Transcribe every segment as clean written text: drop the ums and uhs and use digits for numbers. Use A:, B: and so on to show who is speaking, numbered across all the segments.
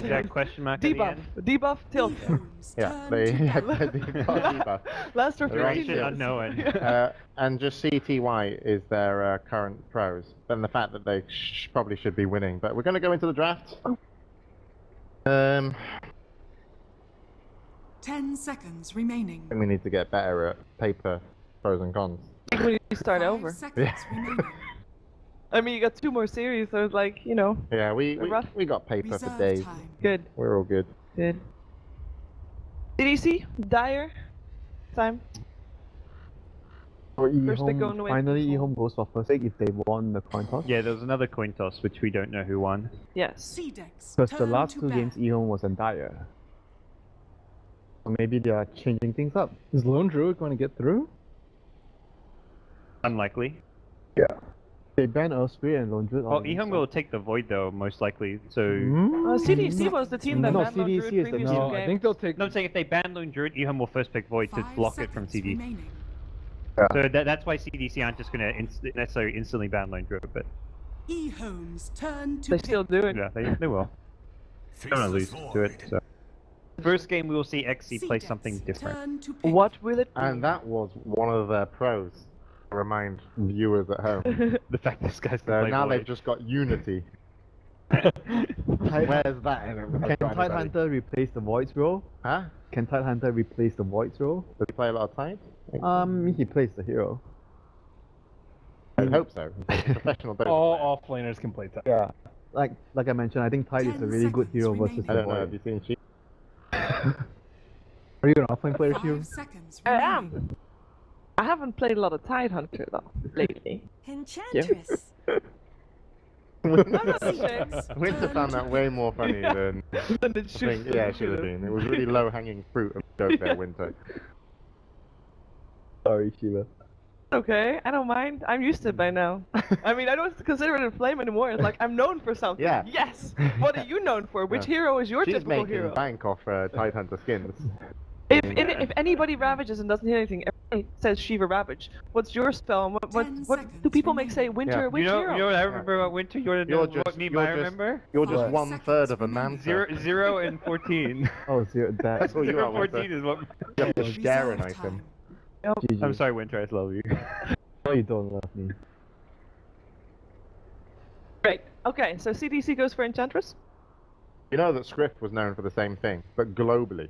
A: that question mark at the
B: Debuff.
A: end?
B: Debuff tilt.
C: Yeah, they got debuff.
B: Last for
C: Right,
B: 15
C: shit.
B: years.
A: Unknown.
C: And just CTY is their current pros. And the fact that they probably should be winning. But we're going to go into the draft.
D: 10 seconds remaining.
C: I think we need to get better at paper pros and cons.
B: I think we need to start
D: 5
B: over.
D: seconds remaining.
B: I mean, you got 2 more series, so it's like, you know.
C: Yeah, we
B: rough.
C: got paper
D: Reserve
C: for days.
D: time.
B: Good.
C: We're all good.
B: Good. CDC? Dire? Time?
E: For
B: First pick going
E: EHOME,
B: away
E: finally
B: from
E: EHOME goes for first pick if they won the coin toss.
A: Yeah, there was another coin toss, which we don't know who won.
B: Yes.
D: CDEC.
E: Because the last 2 games EHOME was on Dire. So maybe they are changing things up.
F: Is Lone Druid going to get through?
A: Unlikely.
E: Yeah. They ban Earthspirit and Lone Druid.
A: Well, EHOME will take the Void though, most likely. So
B: CDC was the team that
E: No,
B: banned Lone
E: CDC
B: Druid
E: is the
B: previous
E: team.
F: No,
B: game.
F: I think they'll take.
A: no, I'm saying if they ban Lone Druid, EHOME will first pick Void to
D: 5
A: block it from
D: seconds
A: CD.
D: remaining.
A: So that's why CDC aren't just gonna necessarily instantly ban Lone Druid, but
D: EHOME's turn to
B: They
D: pick.
B: still do it.
A: yeah, they will. They don't wanna lose to it. So first game we will see XC play
D: CDEC
A: something different.
D: turn to pick.
B: What will it be?
C: And that was one of their pros. To remind viewers at home.
A: The fact this guy's
C: So
A: gonna play
C: now
A: Void.
C: they've just got Unity. Where's that?
E: Can Tidehunter replace the Void's role?
C: Huh?
E: Can Tidehunter replace the Void's role?
C: Does he play a lot of Tide?
E: He plays the hero.
C: I hope so. He's a professional Dota
F: All offlaners can play that.
E: Yeah. Like I mentioned, I think Tide is a
D: 10
E: really good hero
D: seconds
E: versus
C: I
E: the
C: don't know, have
E: Void.
C: you seen She?
E: Are you an offlane player, Hugh?
D: 5 seconds
B: I
D: remaining.
B: am. I haven't played a lot of Tidehunter though, lately.
G: Enchantress.
B: I'm not ashamed.
C: Winter found that way more funny than
B: Then it
C: I think, yeah, it should have been. It was really low-hanging fruit of joke there, Winter.
E: Sorry, Shiva.
B: Okay, I don't mind. I'm used to it by now. I mean, I don't consider it a flame anymore. It's like, I'm known for something.
C: Yeah.
B: Yes! What are you known for? Which
C: Yeah.
B: hero is your
C: She's
B: typical
C: making
B: hero?
C: bank off Tidehunter skins.
B: If anybody ravages and doesn't hit anything, everybody says Shiva Ravage. What's your spell? And what
D: 10
B: what do people make say? Winter,
C: Yeah.
B: which
A: You know
B: hero?
A: what I remember about Winter? You wanna know
C: You're
A: what
C: just-
A: meme
C: you're
A: I
C: just-
A: remember?
C: You're just
D: 5
C: 1/3 of a
D: seconds
C: man.
A: 0 and 14.
E: Oh, zero, that.
C: That's what you are,
A: 14
C: Winter.
A: is what.
C: You have to scare an
D: Reserve
C: item.
D: time.
E: GG.
A: I'm sorry, Winter. I love you.
E: No, you don't love me.
B: Great. Okay, so CDC goes for Enchantress?
C: You know that Scrift was known for the same thing, but globally.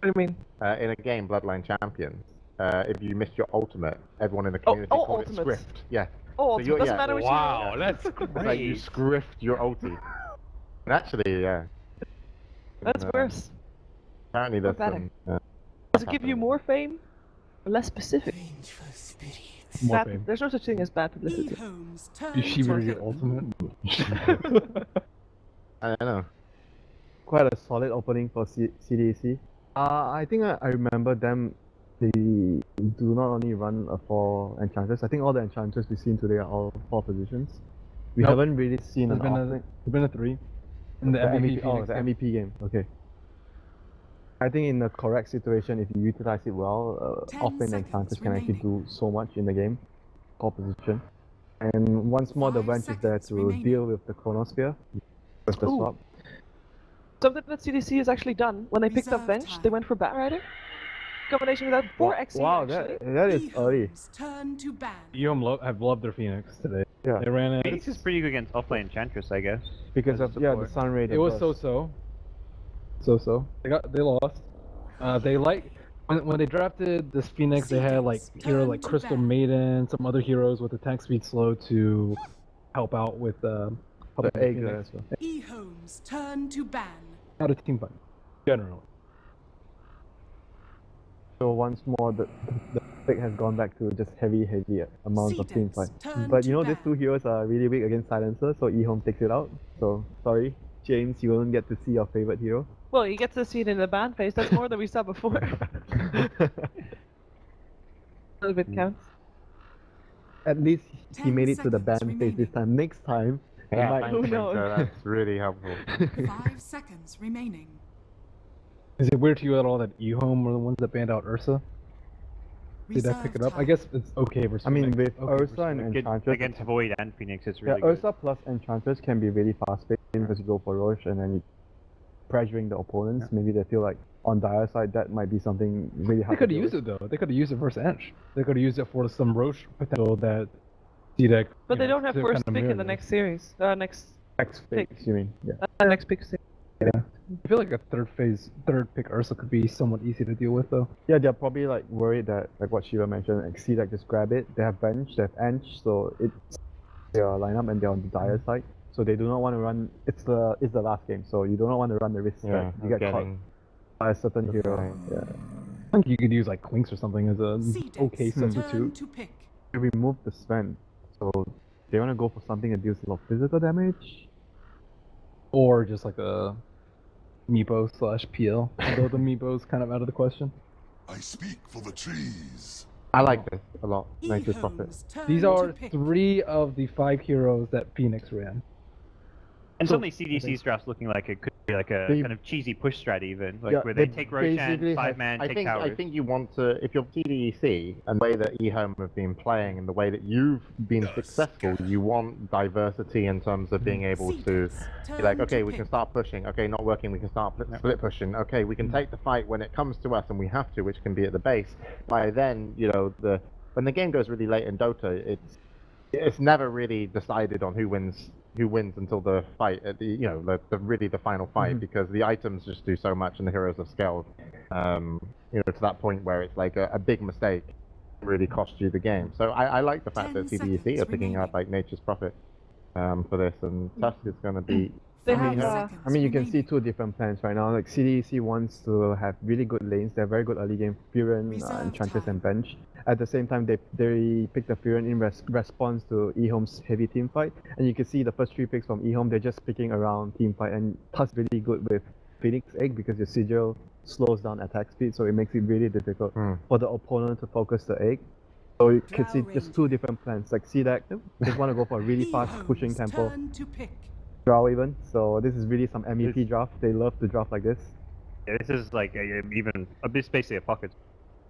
B: What do you mean?
C: In a game, Bloodline Champions, if you missed your ultimate, everyone in the community
B: oh,
C: called it
B: ultimates.
C: Scrift. Yeah.
B: Oh,
C: So you're-
B: doesn't
C: yeah.
B: matter which
A: Wow,
B: hero.
A: that's
C: It's like you
A: great.
C: Scrift your ulti. And actually, yeah.
B: That's
C: And,
B: worse.
C: Apparently there's
B: better.
C: some...
B: Does it give you more fame? Or less specific?
F: More
B: Bad-
F: fame.
B: There's no such thing as bad publicity.
D: EHOME's turn
F: Is Shiva
D: to
F: your
D: pick.
F: ultimate?
C: I don't know.
E: Quite a solid opening for CDC. I think I remember them. They do not only run a 4 Enchantress. I think all the Enchantresses we've seen today are all 4 positions. We
F: Nope.
E: haven't really seen
F: There's
E: an
F: been
E: offlane.
F: there's been a 3 in the MVP.
E: Oh,
F: Phoenix
E: the
F: game.
E: MVP game. Okay. I think in the correct situation, if you utilize it well,
D: 10
E: offlane
D: seconds
E: Enchantresses can actually
D: remaining.
E: do so much in the game. Core position. And once more, the
D: 5
E: bench is there
D: seconds
E: to
D: remaining.
E: deal with the Chronosphere. With the
B: Ooh.
E: swap.
B: Something that CDC has actually done. When they picked up
D: Reserve
B: bench,
D: time.
B: they went for Batrider. Combination with that 4 XC
E: Wow,
B: actually.
E: that is early.
D: EHOME's turn to ban.
F: EHOME have loved their Phoenix today.
E: Yeah.
F: They ran it.
A: Phoenix is pretty good against offlane Enchantress, I guess.
E: Because
A: as
E: of
A: a
E: the
A: support.
E: Sun Ray.
F: It was
E: burst.
F: so-so.
E: So.
F: They lost. They when they drafted this Phoenix, they had like hero like
D: Turn to
F: Crystal
D: ban.
F: Maiden, some other heroes with attack speed slow to help out with
E: The
F: helping
E: egg
F: Phoenix.
E: there as well.
D: EHOME's turn to ban.
F: Not a team fight, generally.
E: So once more, the pick has gone back to just heavy amounts of team fight.
D: Turn
E: But
D: to
E: you know, these
D: ban.
E: 2 heroes are really weak against Silencer, so EHOME takes it out. So, sorry, James, you won't get to see your favorite hero.
B: Well, you get to see it in the ban phase. That's more than we saw before. A little bit counts.
E: At least he
D: 10
E: made it to the ban
D: seconds
E: phase this time. Next time, he
C: Yeah,
E: might...
C: thanks,
B: Who
C: Winter,
B: knows?
C: that's really helpful.
D: 5 seconds remaining.
F: Is it weird to you at all that EHOME were the ones that banned out Ursa? Did I pick it up? I guess it's okay versus
E: I mean,
F: Phoenix.
E: with
F: Okay versus
E: Ursa and
F: Phoenix.
E: Enchantress,
A: Against Void and Phoenix, it's
E: yeah,
A: really good.
E: Ursa plus Enchantress can be really fast-paced because you go for Roche and then pressuring the opponents. Maybe they feel like on dire side that might be something really
F: They
E: hard
F: could
E: to
F: have
E: deal
F: used
E: with.
F: it though. They could have used it versus Ench. They could have used it for some Roche potential that CDEC.
B: But they don't have
F: to
B: first
F: kinda
B: pick in
F: mirror
B: the
F: this.
B: next series. Next
E: Next
B: pick.
E: phase, you mean? Yeah.
B: next pick series.
F: I feel like a third pick Ursa could be somewhat easy to deal with though.
E: Yeah, they're probably like worried that, like what Shiva mentioned, like CDEC just grab it. They have bench, they have Ench, so it's their lineup and they're on the dire side. So they do not want to run. It's the last game, so you do not want to run the risk that you get caught
C: getting
E: by a certain hero.
C: Right.
E: Yeah.
F: I think you could use like Quinks or something as a
D: CDEC
F: okay
D: turn
F: substitute.
D: to pick.
E: They remove the Sven, so they want to go for something that deals a lot of physical damage.
F: Or just like a Meepo / PL. Although the Meepo's kind of out of the question.
G: I speak for the trees.
C: I like this a lot. Nature's Prophet.
D: EHOME's turn
F: These
D: to
F: are
D: pick.
F: 3 of the 5 heroes that Phoenix ran.
A: And
E: So-
A: suddenly CDC's draft's looking like it could be like a
E: They-
A: kind of cheesy push strat even, like
E: Yeah,
A: where they
E: they
A: take Roshan,
E: basically
A: 5-man,
C: I
A: take
C: think
A: towers.
C: I think you want to, if you're CDEC and the way that EHOME have been playing and the way that you've been successful, you want diversity in terms of being able to
D: CDEC
C: be like,
D: turn
C: okay,
D: to
C: we can
D: pick.
C: start pushing. Okay, not working, we can start split pushing. Okay, we can take the fight when it comes to us, and we have to, which can be at the base. By then, you know, when the game goes really late in Dota, it's never really decided on who wins until the fight at the the final fight, because the items just do so much and the heroes have scaled to that point where it's like a big mistake really cost you the game. So I like the fact
D: 10
C: that CDEC
D: seconds
C: are picking up
D: remaining.
C: like Nature's Prophet for this, and Tusk is going to be
B: They
E: I mean,
B: have
E: I mean, you can see 2 different plans right now. Like CDEC wants to have really good lanes. They're very good early game, Furen,
D: Reserve
E: Enchantress,
D: time.
E: and Bench. At the same time, they picked the Furen in response to EHOME's heavy team fight. And you can see the first 3 picks from EHOME, they're just picking around team fight, and Tusk really good with Phoenix Egg because your sigil slows down attack speed, so it makes it really difficult for the opponent to focus the egg. So you can see just 2 different plans. Like CDEC just want to go for a really fast pushing
D: EHOME's
E: tempo.
D: turn to pick.
E: Draw even, so this is really some MVP draft. They love to draft like this.
A: Yeah, this is like basically a pocket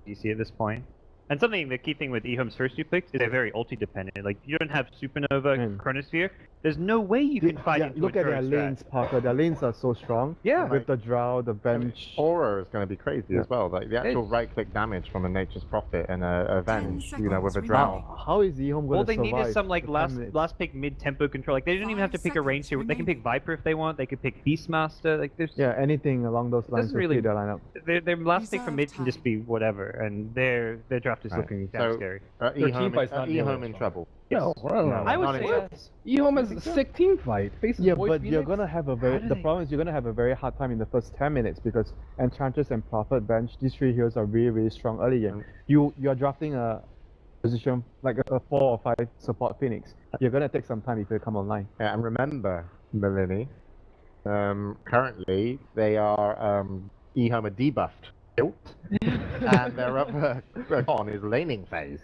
A: DC at this point. And something, the key thing with EHOME's first 2 picks is they're very ulti dependent. Like, you don't have Supernova, Chronosphere, there's no way you can fight into
E: Look
A: a
E: at their
A: turret strat.
E: lanes, Parker. Their lanes are so strong.
A: Yeah.
E: With the Drow, the Bench.
C: Aura is going to be crazy as well. Like the actual
A: It's-
C: right-click damage from a Nature's Prophet and a Avenge,
D: 10
C: with a
D: seconds
C: Drow.
E: How is EHOME going
A: All
E: to
A: they
E: survive?
A: need is some like
E: for 10
A: last
E: minutes?
A: pick mid-tempo control. Like, they don't even have to
D: 5
A: pick a range hero. They can pick
D: seconds
A: Viper if they want. They could pick Beastmaster. Like, there's
E: Yeah, anything along those lines
A: doesn't
E: will
A: really-
E: fit their lineup.
A: their last pick from mid
D: Reserve
A: can just be whatever, and their draft is
C: Right.
A: looking damn
C: So-
A: scary.
F: Their team
C: EHOME,
F: fight's not nearly
C: EHOME
F: as
C: in
F: strong.
C: trouble.
F: No, I don't know.
B: I would
C: not
B: say
C: anymore.
B: yes.
F: EHOME is a sick team fight. Faces
E: Yeah,
F: Boy
E: but you're
F: Phoenix.
E: gonna have a
A: How
E: very.
A: do
E: The
A: they-
E: problem is you're gonna have a very hard time in the first 10 minutes because Enchantress and Prophet Bench, these 3 heroes are really, really strong early game. You're drafting a position like a 4 or 5 support Phoenix. You're gonna take some time if you come online.
C: Yeah, and remember, Melanie, currently they are EHOME are debuffed, built, and their upper on is laning phase.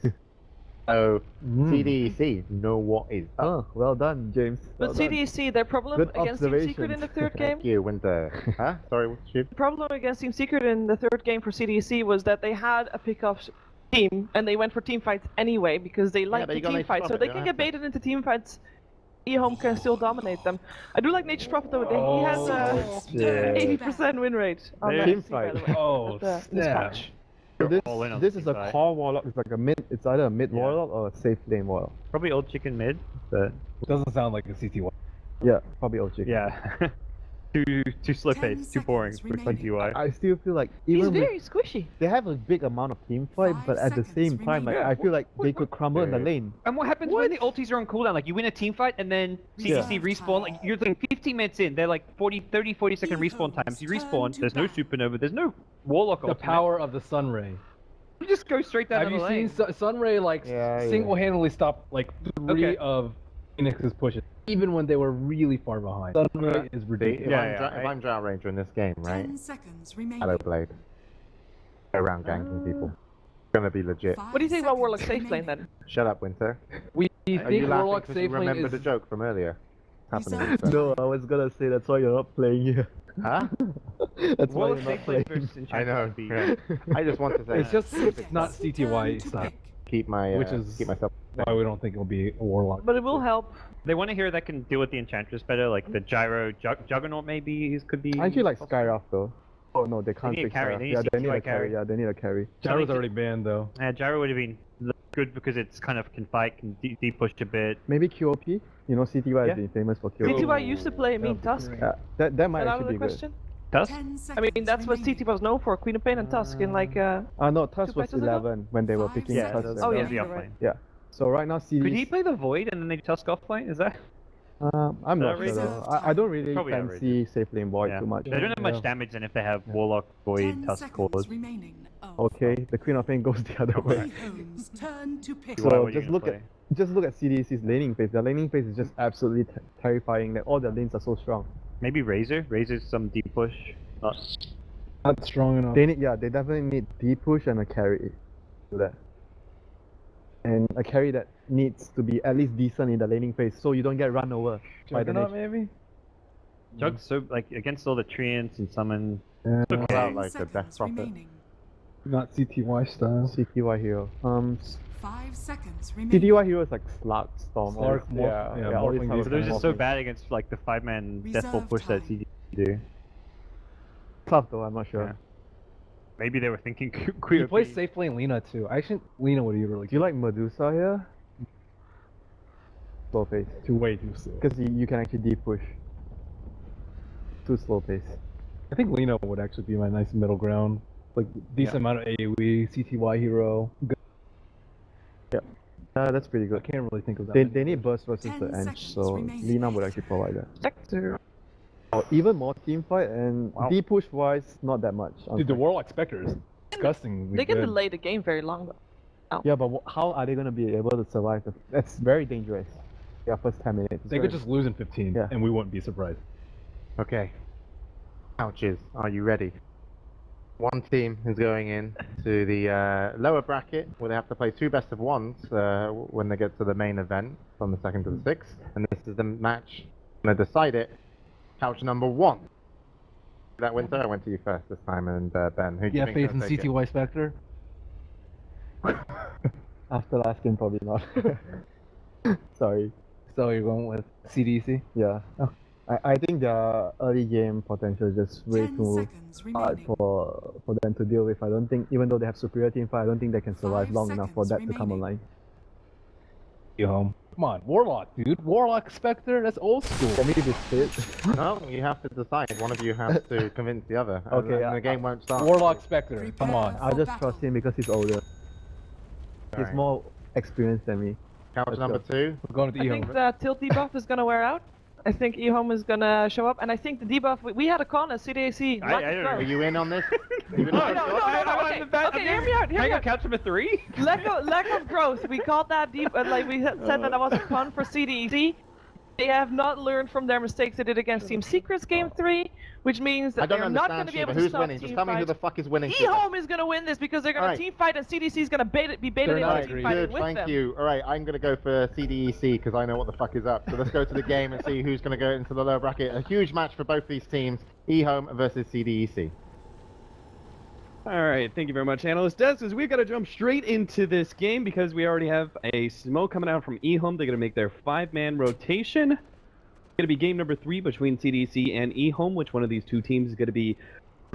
C: So CDEC know what is up.
E: Oh, well done, James.
B: But
E: Well done.
B: CDEC, their problem
E: Good
B: against Team Secret in the
E: observations.
B: 3rd game,
C: Thank you, Winter. Huh? Sorry, what's your...
B: the problem against Team Secret in the 3rd game for CDEC was that they had a pick-off team, and they went for team fights anyway because they like
C: but
B: the
C: you got
B: team
C: Nature's
B: fight, so
C: Prophet,
B: they
C: you
B: can
C: don't
B: get
C: have to.
B: baited into team fights. EHOME can still dominate them. I do like Nature's Prophet though. He has
E: shit.
B: 80% win rate on that
E: Team
B: team by the
E: fight.
B: way.
F: Oh,
B: But, this
F: snap.
B: match.
E: So this,
A: all in on
E: this
A: the
E: is
A: team
E: a
A: fight.
E: core warlock. It's like a mid. It's either a mid warlock or a safe lane warlock.
A: Probably old chicken mid, but
F: Doesn't sound like a CTY.
E: Yeah, probably OG.
A: yeah. too slow
D: 10
A: paced, too boring
D: seconds
A: for like UI.
E: I still feel like
B: He's
E: even with,
B: very squishy.
E: they have a big amount of team fight,
D: 5
E: but at the
D: seconds
E: same time, like
D: remaining.
E: I feel like they could crumble in the
C: Yeah.
E: lane.
A: And what happens when the ultis are on cooldown? Like, you win a team fight, and then CDC
D: Yeah.
A: respawn. Like, you're thinking 15 minutes in, they're like 40 second respawn times. You respawn, there's no supernova, there's no warlock
F: The
A: ultimate.
F: power of the Sunray.
A: You just go straight down
F: Have
A: the
F: you
A: lane.
F: seen Sunray like
C: Yeah, yeah.
F: single-handedly stop like 3
A: Okay.
F: of Phoenix's pushes, even when they were really far behind? Sunray is
C: If,
F: ridiculous.
A: Yeah,
C: if I'm Drow Ranger in this game, right?
D: 10 seconds remaining.
C: Hello, Blade. Go around ganking people. Gonna be legit.
D: 5
B: What do you think about
D: seconds
B: Warlock safe lane
D: remaining.
B: then?
C: Shut up, Winter.
F: We
C: Are you
F: think
C: laughing
F: Warlock
C: 'cause you
F: safe lane
C: remember
F: is
C: the joke from earlier? Happening.
D: Reserve
C: Winter.
E: No, I was gonna say that's why you're not playing here.
C: Huh?
E: That's why
A: Warlock
E: you're not
A: safe lane
E: playing.
A: versus
C: I know.
A: Enchantress would be-
C: Yeah. I just want to say.
F: It's just it's not
D: Turn
F: CTY
D: to
F: style.
D: pick.
C: keep my
F: Which is
C: keep myself.
F: why we don't think it'll be a warlock.
B: But it will help.
A: They want to hear that can deal with the Enchantress better, like the Gyro Juggernaut maybe could be.
E: I actually like Skyrath though. Oh no, they can't
A: need a
E: fix
A: carry,
E: Skyrath.
A: they need
E: Yeah, they
A: CTY
E: need a carry.
A: carry.
E: Yeah, they need a carry.
F: Gyro's already banned though.
A: Yeah, Gyro would have been good because it's kind of can fight, can deep push a bit.
E: Maybe QOP. You know, CTY
A: Yeah.
E: has been famous for QOP.
B: CTY used to play Mean Tusk.
E: Yeah, that might
B: Is that out of
E: actually
B: the
E: be good.
B: question?
A: Tusk?
D: 10
B: I
D: seconds
B: mean, that's what
D: remaining.
B: CTY was known for, Queen of Pain and Tusk in like
E: No, Tusk was
B: patches ago?
E: 11 when they were
D: 5
E: picking
A: Yeah,
E: Tusk.
D: seconds.
E: and-
B: Oh,
A: that
B: yeah,
A: was the
B: you're
A: offlane.
B: right.
E: Yeah. So right now, CDs.
A: Could he play the Void and then they Tusk offlane? Is that?
E: I'm not
A: outrageous?
E: sure though. I don't really
A: Probably
E: fancy safe lane Void
A: Yeah.
E: too much.
A: They don't have much
F: Yeah.
A: damage than if they have Warlock, Void,
D: 10
A: Tusk,
D: seconds
A: Cores.
D: remaining. Oh.
E: Okay, the Queen of Pain goes the other way.
D: EHOME's turn to pick.
A: What
E: So
A: are you
E: just
A: gonna
E: look
A: play?
E: at CDEC's laning phase. Their laning phase is just absolutely terrifying. That all their lanes are so strong.
A: Maybe Razor? Razor's some deep push. Not...
F: Not strong enough.
E: They need, yeah, they definitely need deep push and a carry to do that. And a carry that needs to be at least decent in the laning phase, so you don't get run over by the
F: Juggernaut
E: nature.
F: maybe?
A: Jug's so, like, against all the Treants and summon...
E: Yeah.
A: It's okay.
C: Out
D: 10
C: like a Death
D: seconds
C: Prophet.
D: remaining.
F: Not CTY style.
E: CTY hero.
D: 5 seconds remaining.
E: CTY hero is like Slark Storm.
F: Slark,
E: always- yeah, always
F: Morphling
E: have a
F: Beast.
A: So they're just
E: Morphling
A: so
E: Beast.
A: bad against, like, the 5-man Deathfall
D: Reserve
A: push that
D: time.
A: CD do.
E: Tough though, I'm not sure.
A: Yeah. Maybe they were thinking
F: He
A: Queen of
F: plays
A: Pain.
F: safe lane Lina too. I think Lina would be really
E: Do you like Medusa here? Slow pace.
F: too way too slow.
E: Because you can actually deep push. Too slow pace.
F: I think Lina would actually be my nice middle ground. Like decent amount of AoE, CTY hero. Good.
E: That's pretty
F: I
E: good.
F: can't really think of that.
E: They need burst versus
D: 10
E: the Ench,
D: seconds
E: so
D: remaining.
E: Lina would actually provide that.
B: Sector.
E: Or even more team fight and
A: Wow.
E: deep push wise, not that much.
F: Dude, the
E: unfortunately.
F: Warlock Spectre is disgusting.
B: They can delay the game very long though.
E: Yeah, but how are they gonna be able to survive? That's very dangerous. Yeah, first 10 minutes. It's
F: They
E: very-
F: could just lose in 15,
E: Yeah.
F: and we wouldn't be surprised.
C: Okay. Couches, are you ready? One team is going in to the lower bracket where they have to play two best of ones when they get to the main event from the 2nd to the 6th, and this is the match going to decide it. Couch number 1. That Winter, I went to you first this time, and Ben, who do you
F: Yeah,
C: think
F: faith in
C: gonna take it?
F: CTY Spectre.
E: After last game, probably not. Sorry.
F: So you're going with CDC?
E: Yeah.
F: Oh.
E: I think their early game potential is just way
D: 10
E: too
D: seconds
E: hard
D: remaining.
E: for them to deal with. I don't think, even though they have superior team fight, I don't think they can survive
D: 5
E: long enough for that
D: seconds
E: to come
D: remaining.
E: online.
F: EHOME. Come on, Warlock, dude. Warlock Spectre, that's old school.
E: Can we be split?
C: No, you have to decide. One of you has to convince the other. and
E: Okay,
C: then the game won't start.
F: Warlock Spectre, come on.
E: I'll just trust him because he's older. He's
C: Alright.
E: more experienced than me.
C: Couch
E: Let's
C: number
E: go.
C: 2.
F: We're going with
B: I think
F: EHOME.
B: the tilt debuff is gonna wear out. I think EHOME is gonna show up, and I think the debuff we had a con at CDAC.
A: I don't know.
C: Are you in on this?
B: No, okay, okay, hear me out, hear me out.
A: Couch number 3?
B: Lack of growth. We called that deep, like we said that was a con for CDEC. They have not learned from their mistakes they did against Team Secrets Game 3, which means
C: I
B: that
C: don't
B: they're not going
C: understand,
B: to be able
C: Shiva.
B: to
C: Who's
B: stop
C: winning?
B: team
C: Just tell me who
B: fights.
C: the fuck is winning. Shiva.
B: EHOME is going to win this because they're going
C: Alright.
B: to team fight, and CDC is going to be baited
F: They're
B: into
F: not
B: team
F: agreed.
B: fighting
C: Good,
B: with
C: thank
B: them.
C: you. Alright, I'm going to go for CDEC because I know what the fuck is up. So let's go to the game and see who's going to go into the lower bracket. A huge match for both these teams. EHOME versus CDEC.
H: Alright, thank you very much, Analyst Desks. We've got to jump straight into this game because we already have a smoke coming out from EHOME. They're going to make their 5-man rotation. It's going to be game number 3 between CDC and EHOME. Which one of these two teams is going to be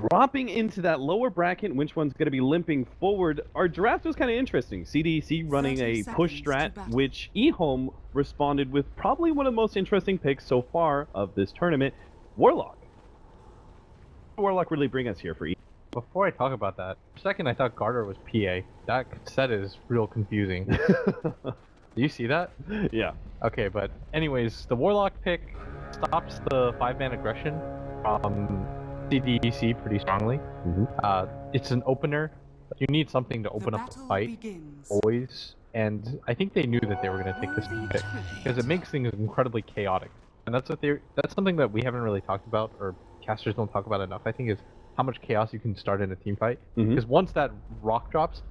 H: dropping into that lower bracket and which one's going to be limping forward? Our draft was kind of interesting. CDC running
D: 30
H: a push
D: seconds to
H: strat,
D: battle.
H: which EHOME responded with probably one of the most interesting picks so far of this tournament, Warlock. Warlock really bring us here for EHOME.
I: Before I talk about that, for a second I thought Garter was PA. That set is real confusing. Do you see that?
H: Yeah.
I: Okay, but anyways, the Warlock pick stops the 5-man aggression from CDEC pretty strongly. It's an opener. You need something to
D: The
I: open up the
D: battle
I: fight,
D: begins.
I: always. And I think they knew that they were going to take this pick because it makes things incredibly chaotic. And that's something that we haven't really talked about, or casters don't talk about enough, I think, is how much chaos you can start in a team fight. Because once that rock drops,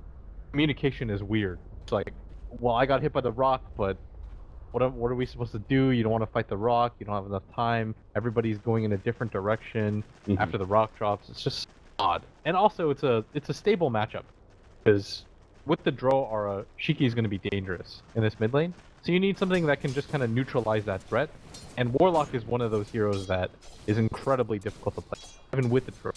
I: communication is weird. It's like, well, I got hit by the rock, but what are we supposed to do? You don't want to fight the rock. You don't have enough time. Everybody's going in a different direction after the rock drops. It's just odd. And also, it's a stable matchup because with the draw aura, Shiki is going to be dangerous in this mid lane. So you need something that can just kind of neutralize that threat. And Warlock is one of those heroes that is incredibly difficult to play, even with the draw.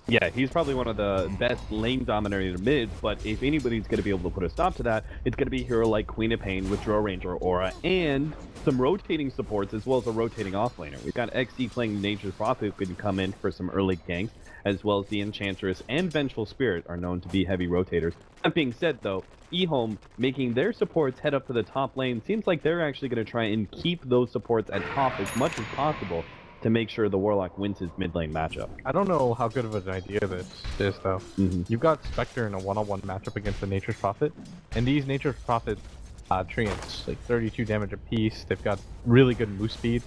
H: Yeah, he's probably one of the best lane dominator mids, but if anybody's going to be able to put a stop to that, it's going to be a hero like Queen of Pain with Draw Ranger Aura and some rotating supports as well as a rotating offlaner. We've got XD playing Nature's Prophet who can come in for some early ganks, as well as the Enchantress and Vengeful Spirit are known to be heavy rotators. That being said, though, EHOME making their supports head up to the top lane seems like they're actually going to try and keep those supports at top as much as possible to make sure the Warlock wins his mid lane matchup.
I: I don't know how good of an idea this is, though. You've got Spectre in a one-on-one matchup against the Nature's Prophet, and these Nature's Prophet treants, like 32 damage apiece, they've got really good move speed,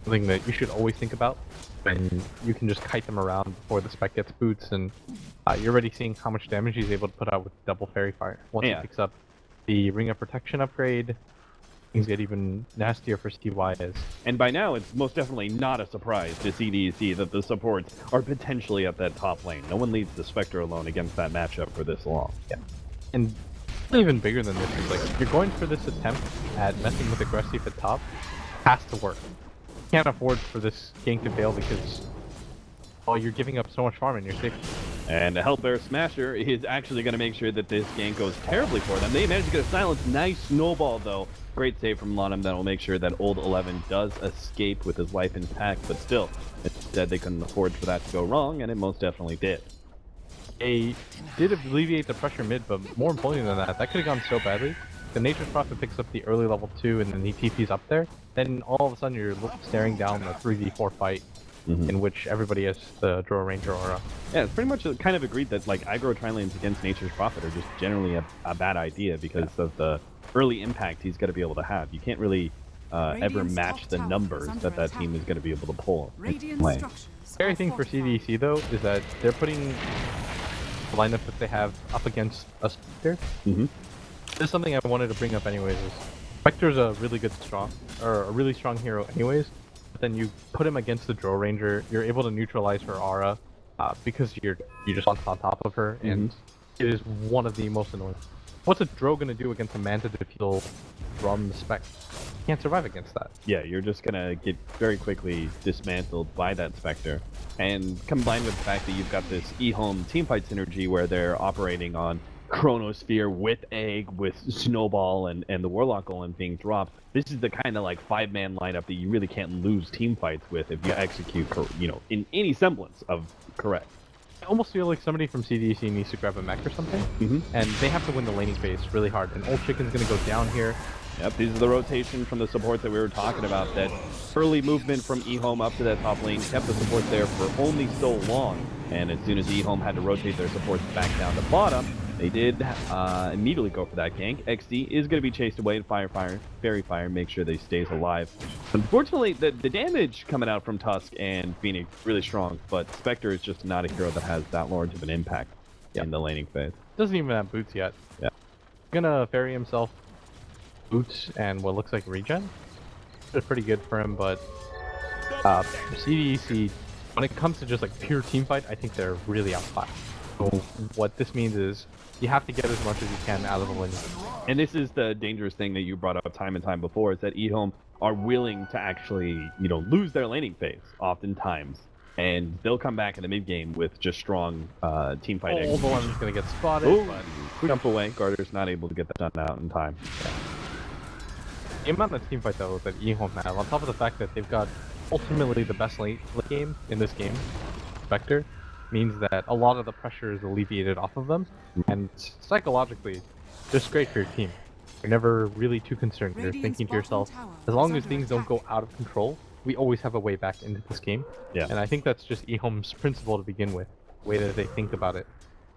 I: something that you should always think about, and you can just kite them around before the Spec gets boots, and you're already seeing how much damage he's able to put out with double Fairy Fire. Once he picks up the Ring of Protection upgrade, things get even nastier for CYs.
H: And by now, it's most definitely not a surprise to CDEC that the supports are potentially at that top lane. No one leaves the Spectre alone against that matchup for this long.
I: Yeah. And even bigger than this is, like, you're going for this attempt at messing with aggressive at top, has to work. You can't afford for this gank to fail because, well, you're giving up so much farm and you're safe.
H: And the Hellbear Smasher is actually going to make sure that this gank goes terribly for them. They managed to get a silence. Nice snowball, though. Great save from Lonham that will make sure that Old 11 does escape with his life intact, but still, instead they couldn't afford for that to go wrong, and it most definitely did.
I: They did alleviate the pressure mid, but more importantly than that, that could have gone so badly. The Nature's Prophet picks up the early level 2 and then he TP's up there, then all of a sudden you're staring down the 3v4 fight in which everybody has the Draw Ranger Aura.
H: Yeah, it's pretty much kind of agreed that like aggro tri-lanes against Nature's Prophet are just generally a bad idea because of the early impact he's going to be able to have. You can't really ever match the numbers that that team is going to be able to pull.
I: The scary thing for CDEC though is that they're putting the lineup that they have up against a Spectre. This is something I wanted to bring up anyways. Is Spectre's a really really strong hero anyways. But then you put him against the Draw Ranger, you're able to neutralize her aura because you're just on top of her, and it is one of the most annoying. What's a Drow gonna do against a Manta Defeal from the Spec? Can't survive against that.
H: Yeah, you're just gonna get very quickly dismantled by that Spectre. And combined with the fact that you've got this EHOME teamfight synergy where they're operating on Chronosphere with Egg, with Snowball, and the Warlock Golem being dropped, this is the kind of like 5-man lineup that you really can't lose team fights with if you execute, in any semblance of correct.
I: I almost feel like somebody from CDEC needs to grab a mech or something, and they have to win the laning phase really hard. And Old Chicken's gonna go down here.
H: Yep, these are the rotation from the support that we were talking about. That early movement from EHOME up to that top lane kept the support there for only so long. And as soon as EHOME had to rotate their supports back down to bottom, they did immediately go for that gank. XD is going to be chased away and Fairy Fire, make sure they stays alive. Unfortunately, the damage coming out from Tusk and Phoenix really strong, but Spectre is just not a hero that has that large of an impact in the laning phase.
I: Doesn't even have boots yet.
H: Yeah.
I: Gonna Fairy himself boots and what looks like regen. It's pretty good for him, but CDEC, when it comes to just like pure team fight, I think they're really outclassed. So what this means is you have to get as much as you can out of the lane.
H: And this is the dangerous thing that you brought up time and time before, is that EHOME are willing to actually, lose their laning phase oftentimes. And they'll come back in the mid game with just strong team fight execution.
I: The one's gonna get spotted.
H: Ooh, but jump away. Garter's not able to get that done out in time.
I: Yeah. The amount of team fight though that EHOME have, on top of the fact that they've got ultimately the best late game in this game, Spectre, means that a lot of the pressure is alleviated off of them, and psychologically, just great for your team. You're never really too concerned. You're thinking to yourself, as long as things don't go out of control, we always have a way back into this game.
H: Yeah.
I: And I think that's just EHOME's principle to begin with, the way that they think about it.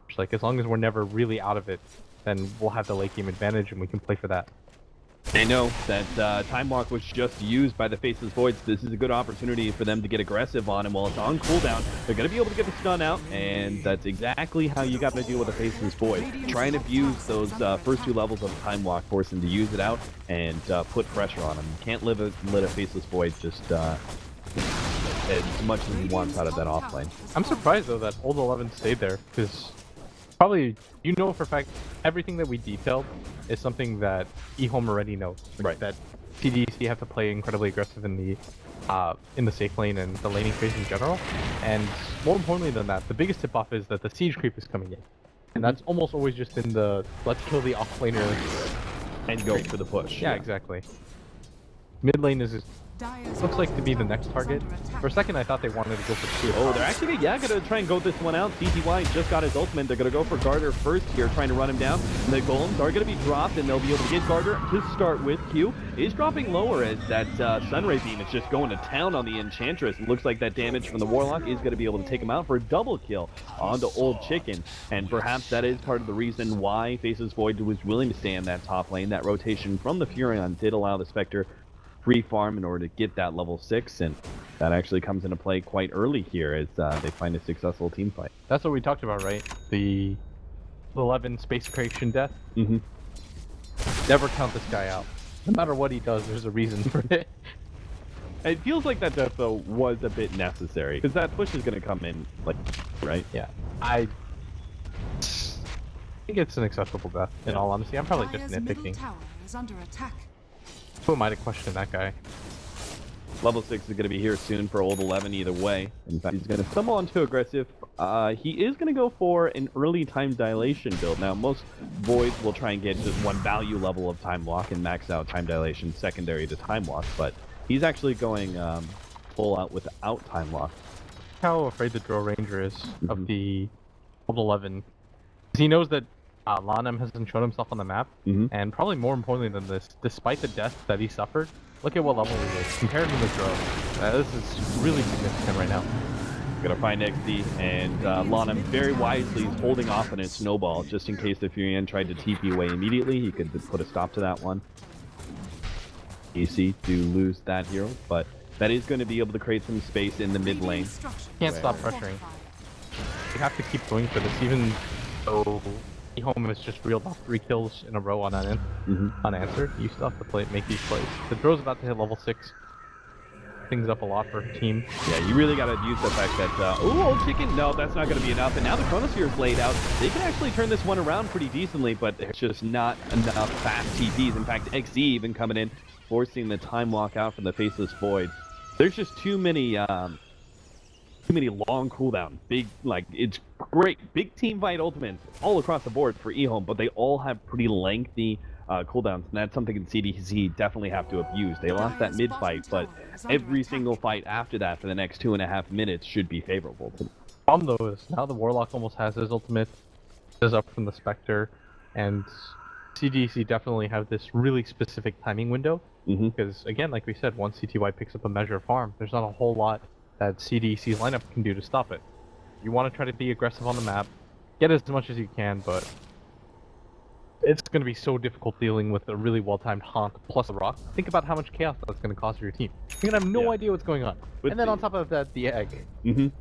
I: It's like, as long as we're never really out of it, then we'll have the late game advantage and we can play for that.
H: They know that Time Walk was just used by the Faceless Voids. This is a good opportunity for them to get aggressive on him while it's on cooldown. They're going to be able to get the stun out, and that's exactly how you got to deal with a Faceless Void. Try and abuse those first 2 levels of Time Walk, force him to use it out, and put pressure on him. You can't let a Faceless Void just as much as he wants out of that offlane.
I: I'm surprised though that Old 11 stayed there, because Probably, you know for a fact, everything that we detailed is something that EHOME already knows. Like,
H: Right.
I: That CDEC have to play incredibly aggressive in the safe lane and the laning phase in general. And more importantly than that, the biggest tip-off is that the siege creep is coming in. And that's almost always just in the, let's kill the off-laner.
H: And go for the push.
I: Yeah, exactly. Mid lane is looks like to be the next target. For a second, I thought they wanted to go for Q.
H: Oh, they're actually, gonna try and go this one out. CTY just got his ultimate. They're gonna go for Garter first here, trying to run him down. The golems are gonna be dropped, and they'll be able to get Garter to start with. Q is dropping lower as that Sunray Beam is just going to town on the Enchantress. It looks like that damage from the Warlock is gonna be able to take him out for a double kill onto Old Chicken. And perhaps that is part of the reason why Faceless Void was willing to stay in that top lane. That rotation from the Furion did allow the Spectre free farm in order to get that level 6, and that actually comes into play quite early here as they find a successful team fight.
I: That's what we talked about, right? The 11 space creation death.
H: Mm-hmm.
I: Never count this guy out. No matter what he does, there's a reason for it.
H: It feels like that death, though, was a bit necessary, because that push is going to come in, like, right?
I: Yeah. I think it's an acceptable death, in all honesty. I'm probably just
D: Dire's middle
I: nitpicking.
D: tower is under attack.
I: Who am I to question that guy?
H: Level 6 is going to be here soon for Old 11 either way. In fact, he's going to stumble onto aggressive. He is going to go for an early time dilation build. Now, most Voids will try and get just one value level of time lock and max out time dilation secondary to time lock, but he's actually going full out without time lock.
I: How afraid the Drill Ranger is of the Old 11. He knows that Lanem hasn't shown himself on the map, and probably more importantly than this, despite the death that he suffered, look at what level he is compared to the Drill. This is really significant right now.
H: Gonna find XD, and Lanem very wisely is holding off on his snowball just in case the Furion tried to TP away immediately. He could put a stop to that one. AC do lose that hero, but that is going to be able to create some space in the mid lane.
I: Can't stop pressuring. You have to keep going for this, even though EHOME has just reeled off 3 kills in a row on unanswered. You still have to make these plays. The Drill's about to hit level 6. Things up a lot for a team.
H: Yeah, you really got to use the fact that, ooh, Old Chicken, no, that's not going to be enough. And now the Chronosphere is laid out. They can actually turn this one around pretty decently, but there's just not enough fast TPs. In fact, XZ even coming in, forcing the time walk out from the Faceless Void. There's just too many long cooldowns. Big, like, it's great. Big team fight ultimates all across the board for EHOME, but they all have pretty lengthy cooldowns, and that's something in CDC definitely have to abuse. They lost that mid fight, but every single fight after that for the next 2.5 minutes should be favorable to them.
I: Problem though is now the Warlock almost has his ultimate, is up from the Spectre, and CDC definitely have this really specific timing window. Because again, like we said, once CTY picks up a measure of farm, there's not a whole lot that CDC's lineup can do to stop it. You want to try to be aggressive on the map, get as much as you can, but it's going to be so difficult dealing with a really well-timed haunt plus a rock. Think about how much chaos that's going to cause your team. You're going to have no idea what's going on. And then on top of that, the egg.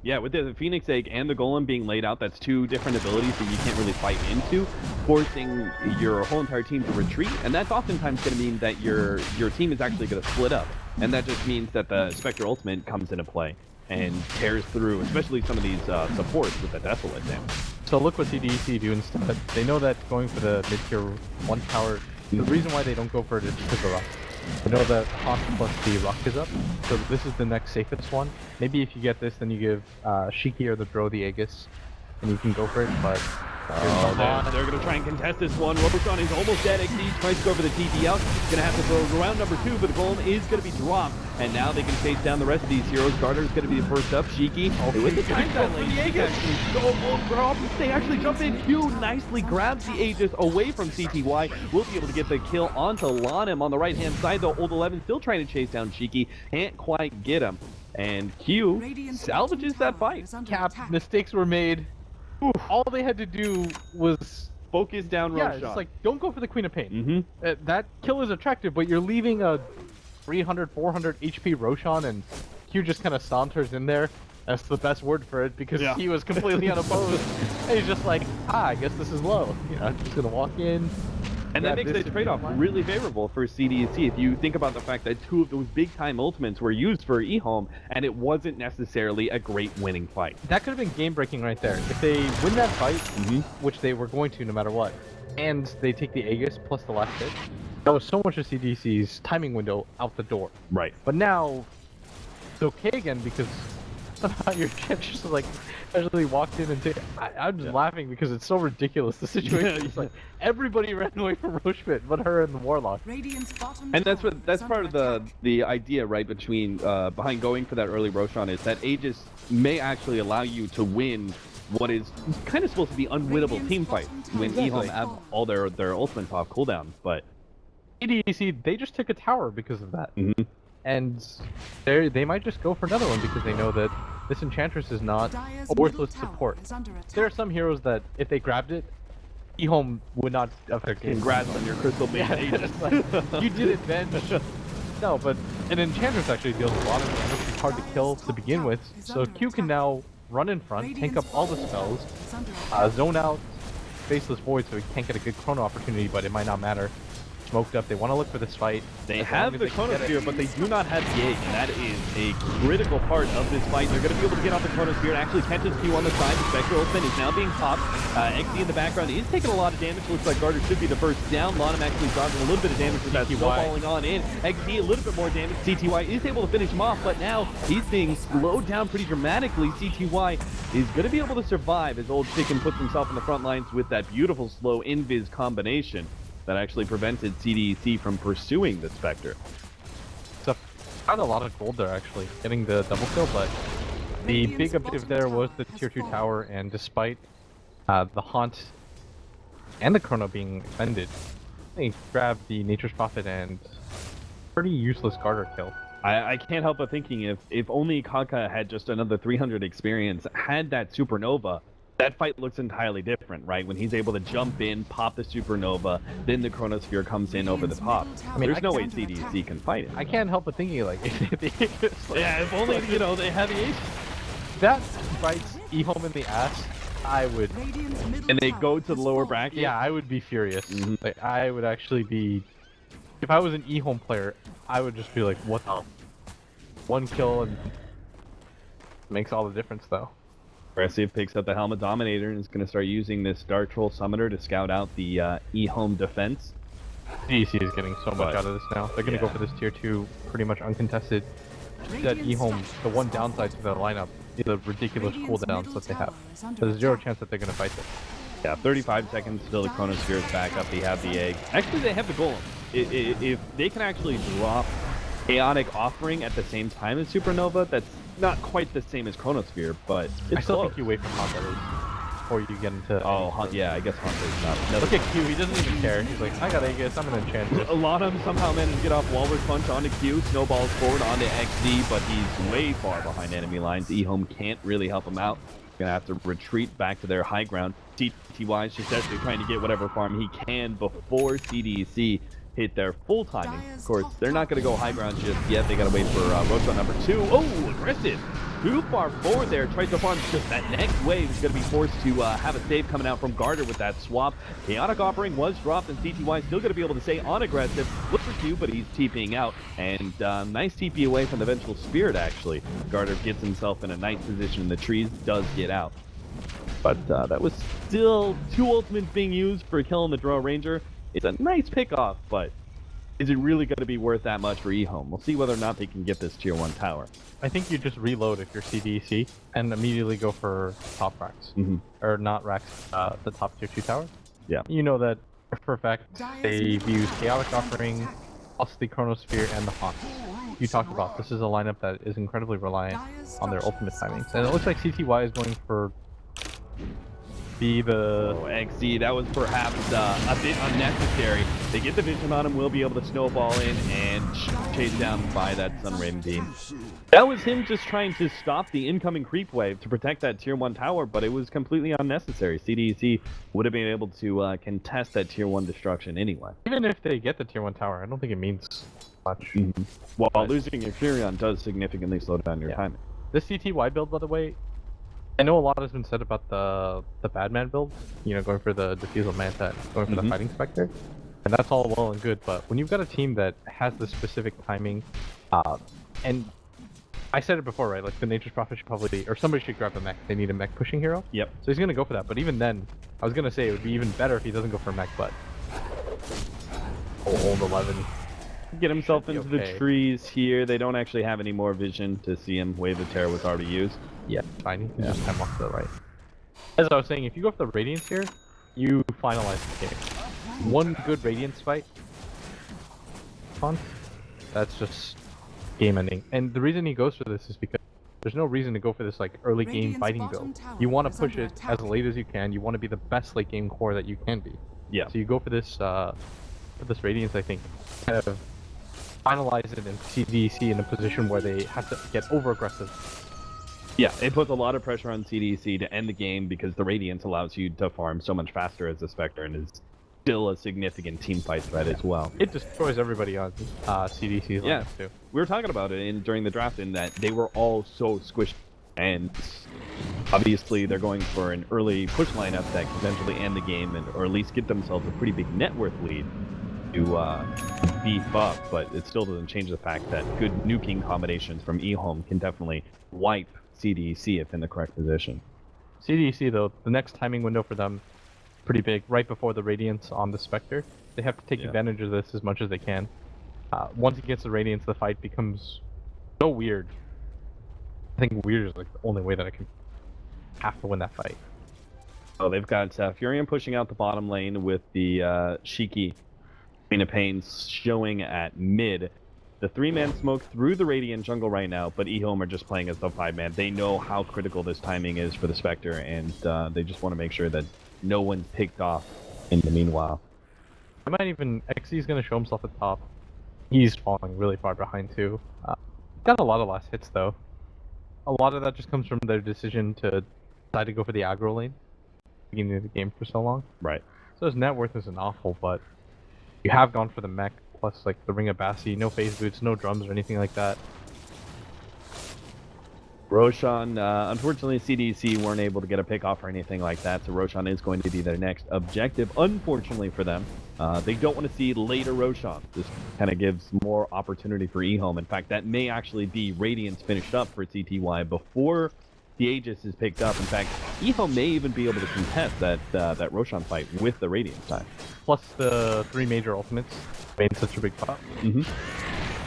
H: Yeah, with the Phoenix Egg and the Golem being laid out, that's 2 different abilities that you can't really fight into, forcing your whole entire team to retreat, and that's oftentimes going to mean that your team is actually going to split up. And that just means that the Spectre Ultimate comes into play and tears through, especially some of these supports with the Desolate damage.
I: So look what CDEC do instead. They know that going for the mid-tier 1 tower, the reason why they don't go for it is because of the rock. They know that haunt plus the rock is up, so this is the next safest one. Maybe if you get this, then you give Shiki or the Dro the Aegis, and you can go for it, but
H: they're going to try and contest this one. Roboshon is almost dead. XD tries to go for the TP out. Going to have to throw round number 2, but the Golem is going to be dropped. And now they can chase down the rest of these heroes. Garter's going to be the first up. Shiki with the time dilation. They actually jump in. Q nicely grabs the Aegis away from CTY. We'll be able to get the kill onto Lanem on the right-hand side, though. Old 11 still trying to chase down Shiki. Can't quite get him. And Q salvages that fight.
I: Cap, mistakes were made. All they had to do was
H: focus down Roshan.
I: Yeah, it's like, don't go for the Queen of Pain. That kill is attractive, but you're leaving a 300, 400 HP Roshan, and Q just kind of saunters in there. That's the best word for it, because he was completely unopposed. And he's just like, I guess this is low. You know, I'm just gonna walk in,
H: And that makes that trade-off really favorable for CDEC. If you think about the fact that 2 of those big-time ultimates were used for EHOME, and it wasn't necessarily a great winning fight.
I: That could have been game-breaking right there. If they win that fight, which they were going to no matter what, and they take the Aegis plus the last hit, that was so much of CDC's timing window out the door.
H: Right.
I: But now, it's okay again because somehow your champ just like casually walked in and I'm just laughing because it's so ridiculous, the situation. It's like everybody ran away from Roshpit but her and the Warlock.
H: And that's part of the idea, right, between behind going for that early Roshan is that Aegis may actually allow you to win what is kind of supposed to be unwinnable team fights when EHOME have all their ultimates off cooldown. But
I: CDEC, they just took a tower because of that. And they might just go for another one because they know that this Enchantress is not a worthless support. There are some heroes that, if they grabbed it, EHOME would not affect it.
H: Congrats on your crystal base Aegis.
I: Like, you did it, Ben. No, but an Enchantress actually deals a lot of damage. It's hard to kill to begin with, so Q can now run in front, tank up all the spells, zone out Faceless Void so he can't get a good chrono opportunity, but it might not matter. Smoked up, they want to look for this fight.
H: They have the Chronosphere, but they do not have the Egg, and that is a critical part of this fight. They're going to be able to get off the Chronosphere and actually catches Q on the side. The Spectre ultimate is now being popped. XD in the background is taking a lot of damage. Looks like Garter should be the first down. Lonham actually dropping a little bit of damage with that snowballing on in. XD a little bit more damage. CTY is able to finish him off, but now he's being slowed down pretty dramatically. CTY is going to be able to survive as Old Chicken puts himself in the front lines with that beautiful slow invis combination that actually prevented CDEC from pursuing the Spectre.
I: So, found a lot of gold there actually, getting the double kill, but the big objective there was the tier 2 tower, and despite the Haunt and the Chrono being expended, they grabbed the Nature's Prophet and pretty useless Garter kill.
H: I can't help but thinking if only Kaka had just another 300 experience, had that Supernova, that fight looks entirely different, right? When he's able to jump in, pop the Supernova, then the Chronosphere comes in over the top. I mean, there's no way CDC can fight it.
I: I can't help but thinking, like,
H: yeah, if only, you know, they had the Ace.
I: That bites EHOME in the ass, I would...
H: And they go to the lower bracket?
I: Yeah, I would be furious. Like, I would actually be... If I was an EHOME player, I would just be like, what the... One kill and... Makes all the difference, though.
H: Aggressive picks up the Helmet Dominator and is going to start using this Dark Troll Summoner to scout out the EHOME defense.
I: CDC is getting so much out of this now. They're going to go for this tier 2, pretty much uncontested. That EHOME, the one downside to their lineup is the ridiculous cooldowns that they have. There's zero chance that they're going to fight this.
H: Yeah, 35 seconds till the Chronosphere is back up. They have the Egg. Actually, they have the Golem. If they can actually drop Chaotic Offering at the same time as Supernova, that's not quite the same as Chronosphere, but it's
I: I still
H: close.
I: think you wait for Hunt at least before you get into...
H: Oh, yeah, I guess Hunt is not.
I: Look at Q, he doesn't even care. He's like, I got Aegis, I'm an Enchantress.
H: A lot of them somehow managed to get off Walrus Punch onto Q, snowballs forward onto XD, but he's way far behind enemy lines. EHOME can't really help him out. Gonna have to retreat back to their high ground. TTY is just actually trying to get whatever farm he can before CDC hit their full timing. Of course, they're not going to go high ground just yet. They got to wait for Roshan number 2. Oh, aggressive. Too far forward there. Tries to farm just that next wave. Is going to be forced to have a save coming out from Garter with that swap. Chaotic Offering was dropped, and CTY still going to be able to stay on aggressive. Look for Q, but he's TPing out. And nice TP away from the Vengeful Spirit, actually. Garter gets himself in a nice position in the trees, does get out. But that was still 2 ultimates being used for killing the Draw Ranger. It's a nice pickoff, but is it really going to be worth that much for EHOME? We'll see whether or not they can get this tier 1 tower.
I: I think you just reload if you're CDEC and immediately go for top racks. Or not racks, the top tier 2 tower.
H: Yeah.
I: You know that for a fact they've used Chaotic Offering, plus the Chronosphere, and the Haunt. You talked about this is a lineup that is incredibly reliant on their ultimate timings. And it looks like CTY is going for
H: XD, that was perhaps a bit unnecessary. They get the vision on him, will be able to snowball in and chase down by that Sunraven beam. That was him just trying to stop the incoming creep wave to protect that tier 1 tower, but it was completely unnecessary. CDEC would have been able to contest that tier 1 destruction anyway.
I: Even if they get the tier 1 tower, I don't think it means much.
H: Well, losing your Furion does significantly slow down your timing.
I: This CTY build, by the way, I know a lot has been said about the Badman build, you know, going for the Diffusal Manta, going for the Fighting Spectre. And that's all well and good, but when you've got a team that has the specific timing, and I said it before, right? Like the Nature's Prophet should probably, or somebody should grab a mech. They need a mech pushing hero.
H: Yep.
I: So he's gonna go for that. But even then, I was gonna say it would be even better if he doesn't go for a mech. But old 11.
H: Get himself into
I: okay.
H: the trees here. They don't actually have any more vision to see him. Wave of Terror was already used.
I: Yeah, fine. He can just time off to the right. As I was saying, if you go for the Radiance here, you finalize the game. One good Radiance fight, that's just game ending. And the reason he goes for this is because there's no reason to go for this like early game fighting build. You want to push it as late as you can. You want to be the best late game core that you can be.
H: Yeah.
I: So you go for this Radiance, I think, kind of finalize it and CDEC in a position where they have to get over aggressive.
H: Yeah, it puts a lot of pressure on CDEC to end the game because the Radiance allows you to farm so much faster as a Spectre and is still a significant team fight threat as well.
I: It destroys everybody on CDC's lineup too.
H: We were talking about it during the draft in that they were all so squished, and obviously they're going for an early push lineup that can potentially end the game or at least get themselves a pretty big net worth lead to beef up, but it still doesn't change the fact that good nuking combinations from EHOME can definitely wipe CDEC if in the correct position.
I: CDEC though, the next timing window for them, pretty big, right before the Radiance on the Spectre. They have to take advantage of this as much as they can. Once he gets the Radiance, the fight becomes so weird. I think weird is like the only way that I can have to win that fight.
H: Oh, they've got Furion pushing out the bottom lane with the Shiki Queen of Pains showing at mid. The 3-man smoke through the Radiant jungle right now, but EHOME are just playing as the 5-man. They know how critical this timing is for the Spectre, and they just want to make sure that no one's picked off in the meanwhile.
I: I might even... XZ's going to show himself at top. He's falling really far behind too. Got a lot of last hits though. A lot of that just comes from their decision to decide to go for the aggro lane, beginning of the game for so long.
H: Right.
I: So his net worth isn't awful, but you have gone for the mech, plus like the Ring of Bassi, no phase boots, no drums or anything like that.
H: Roshan, unfortunately CDC weren't able to get a pick off or anything like that, so Roshan is going to be their next objective, unfortunately for them. They don't want to see later Roshan. This kind of gives more opportunity for EHOME. In fact, that may actually be Radiance finished up for CTY before the Aegis is picked up. In fact, EHOME may even be able to contest that Roshan fight with the Radiance time.
I: Plus the 3 major ultimates made such a big pop.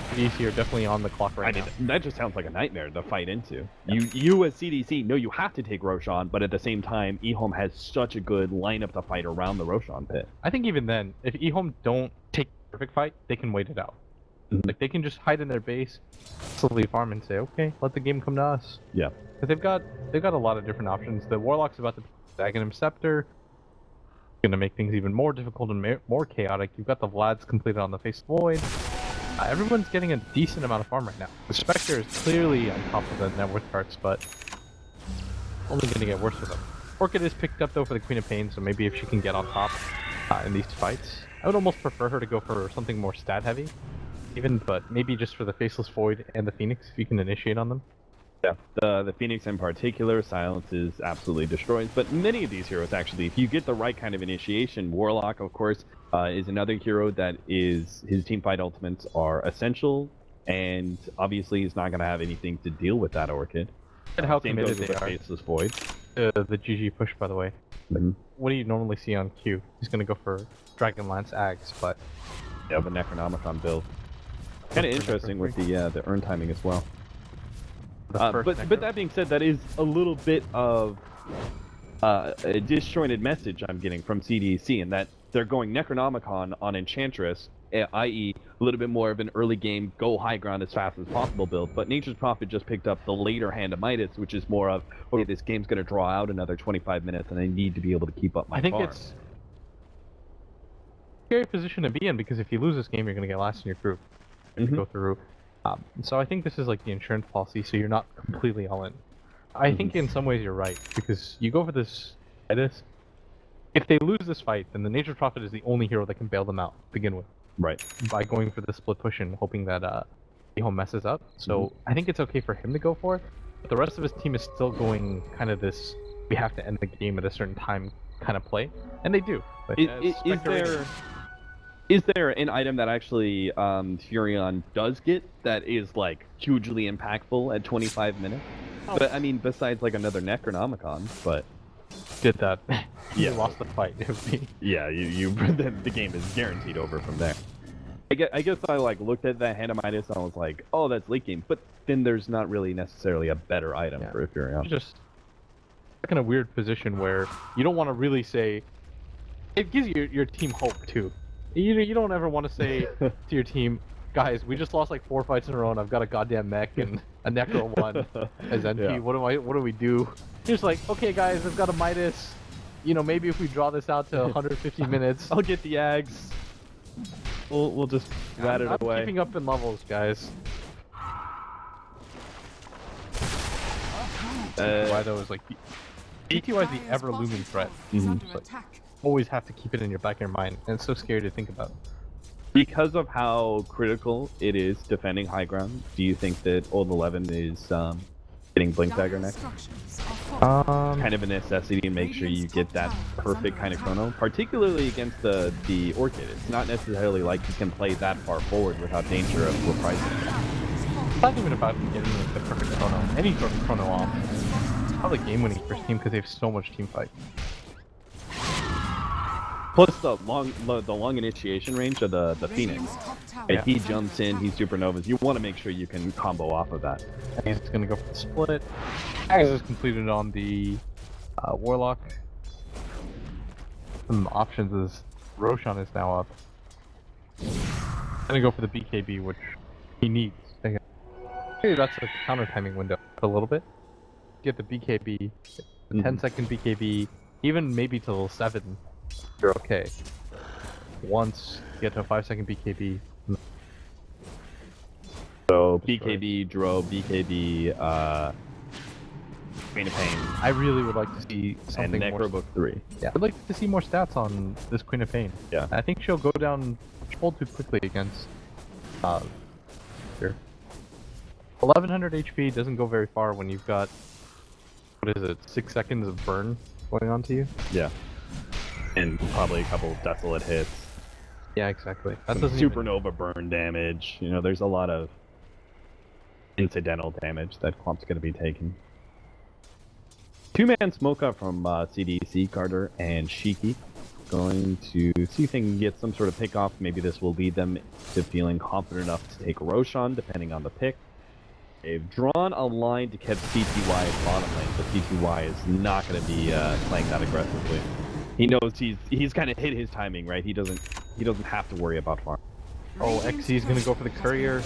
I: CDC are definitely on the clock right now.
H: That just sounds like a nightmare to fight into. You as CDC know you have to take Roshan, but at the same time, EHOME has such a good lineup to fight around the Roshan pit.
I: I think even then, if EHOME don't take the perfect fight, they can wait it out. Like they can just hide in their base, slowly farm and say, okay, let the game come to us.
H: Yeah.
I: Because they've got a lot of different options. The Warlock's about to Dagenham Scepter, gonna make things even more difficult and more chaotic. You've got the Vlads completed on the Face of Void. Everyone's getting a decent amount of farm right now. The Spectre is clearly on top of the net worth charts, but only going to get worse for them. Orchid is picked up though for the Queen of Pain, so maybe if she can get on top in these fights, I would almost prefer her to go for something more stat heavy, even, but maybe just for the Faceless Void and the Phoenix if you can initiate on them.
H: Yeah, the Phoenix in particular, silences absolutely destroys, but many of these heroes actually, if you get the right kind of initiation, Warlock, of course, is another hero that is, his teamfight ultimates are essential, and obviously he's not going to have anything to deal with that Orchid.
I: And how
H: Same
I: committed
H: goes with
I: they
H: the
I: are.
H: Faceless Void.
I: The GG push, by the way. What do you normally see on Q? He's going to go for Dragonlance Ags, but...
H: Yeah, the Necronomicon build. Kind of interesting with the earn timing as well. But that being said, that is a little bit of a disjointed message I'm getting from CDEC in that they're going Necronomicon on Enchantress, i.e. a little bit more of an early game, go high ground as fast as possible build, but Nature's Prophet just picked up the later Hand of Midas, which is more of, okay, this game's going to draw out another 25 minutes and I need to be able to keep up my farm.
I: It's a scary position to be in, because if you lose this game, you're going to get last in your group. Go through. So I think this is like the insurance policy, so you're not completely all in. I think in some ways you're right, because you go for this Midas. If they lose this fight, then the Nature's Prophet is the only hero that can bail them out to begin with.
H: Right.
I: By going for the split push and hoping that EHOME messes up. So I think it's okay for him to go for it, but the rest of his team is still going kind of this, we have to end the game at a certain time kind of play, and they do. But
H: Is there an item that actually Furion does get that is like hugely impactful at 25 minutes? But I mean, besides like another Necronomicon, but
I: Did that.
H: Yeah.
I: You lost the fight.
H: yeah, the game is guaranteed over from there. I guess I like looked at that Hand of Midas and I was like, oh, that's late game, but then there's not really necessarily a better item for Furion.
I: You're just stuck in a weird position where you don't want to really say. It gives your team hope too. You don't ever want to say to your team, guys, we just lost like 4 fights in a row and I've got a goddamn mech and a Necro 1 as NP.
H: Yeah.
I: What do we do? You're just like, okay guys, I've got a Midas. You know, maybe if we draw this out to 150 minutes.
H: I'll get the Ags. We'll just rat it away.
I: I'm keeping up in levels, guys. Why though is like BTY is the ever looming threat.
D: Under
I: Like,
D: attack.
I: always have to keep it in your back of your mind, and it's so scary to think about.
H: Because of how critical it is defending high ground, do you think that Old 11 is getting Blink Dagger next? Kind of a necessity to make sure you get that perfect kind of chrono, particularly against the Orchid. It's not necessarily like you can play that far forward without danger of reprising.
I: It's not even about getting like, the perfect chrono. Any sort of chrono off. It's probably game-winning for team because they have so much team fight.
H: Plus the long initiation range of the Phoenix. If he jumps in, he supernovas. You want to make sure you can combo off of that.
I: And he's gonna go for the split. Ags is completed on the Warlock. Some options is Roshan is now up. Gonna go for the BKB, which he needs. Maybe that's a counter timing window a little bit. Get the BKB, the 10-second BKB, even maybe till 7. You're okay. Once you get to a 5-second BKB.
H: So BKB, Dro, BKB, Queen of Pain.
I: I really would like to see something
H: and
I: more.
H: Necrobook 3.
I: Yeah, I'd like to see more stats on this Queen of Pain.
H: Yeah.
I: I think she'll go down all too quickly against here. 1100 HP doesn't go very far when you've got, what is it, 6 seconds of burn going on to you?
H: Yeah. And probably a couple desolate hits.
I: Yeah, exactly. That
H: Some
I: doesn't
H: supernova burn damage. You know, there's a lot of incidental damage that Clump's going to be taking. 2-man smoke up from CDEC, Carter, and Shiki. Going to see if they can get some sort of pick off. Maybe this will lead them to feeling confident enough to take Roshan, depending on the pick. They've drawn a line to catch CTY at bottom lane, but CTY is not going to be playing that aggressively. He knows he's kind of hit his timing, right? He doesn't have to worry about farm.
I: Oh, XC's gonna go for the courier.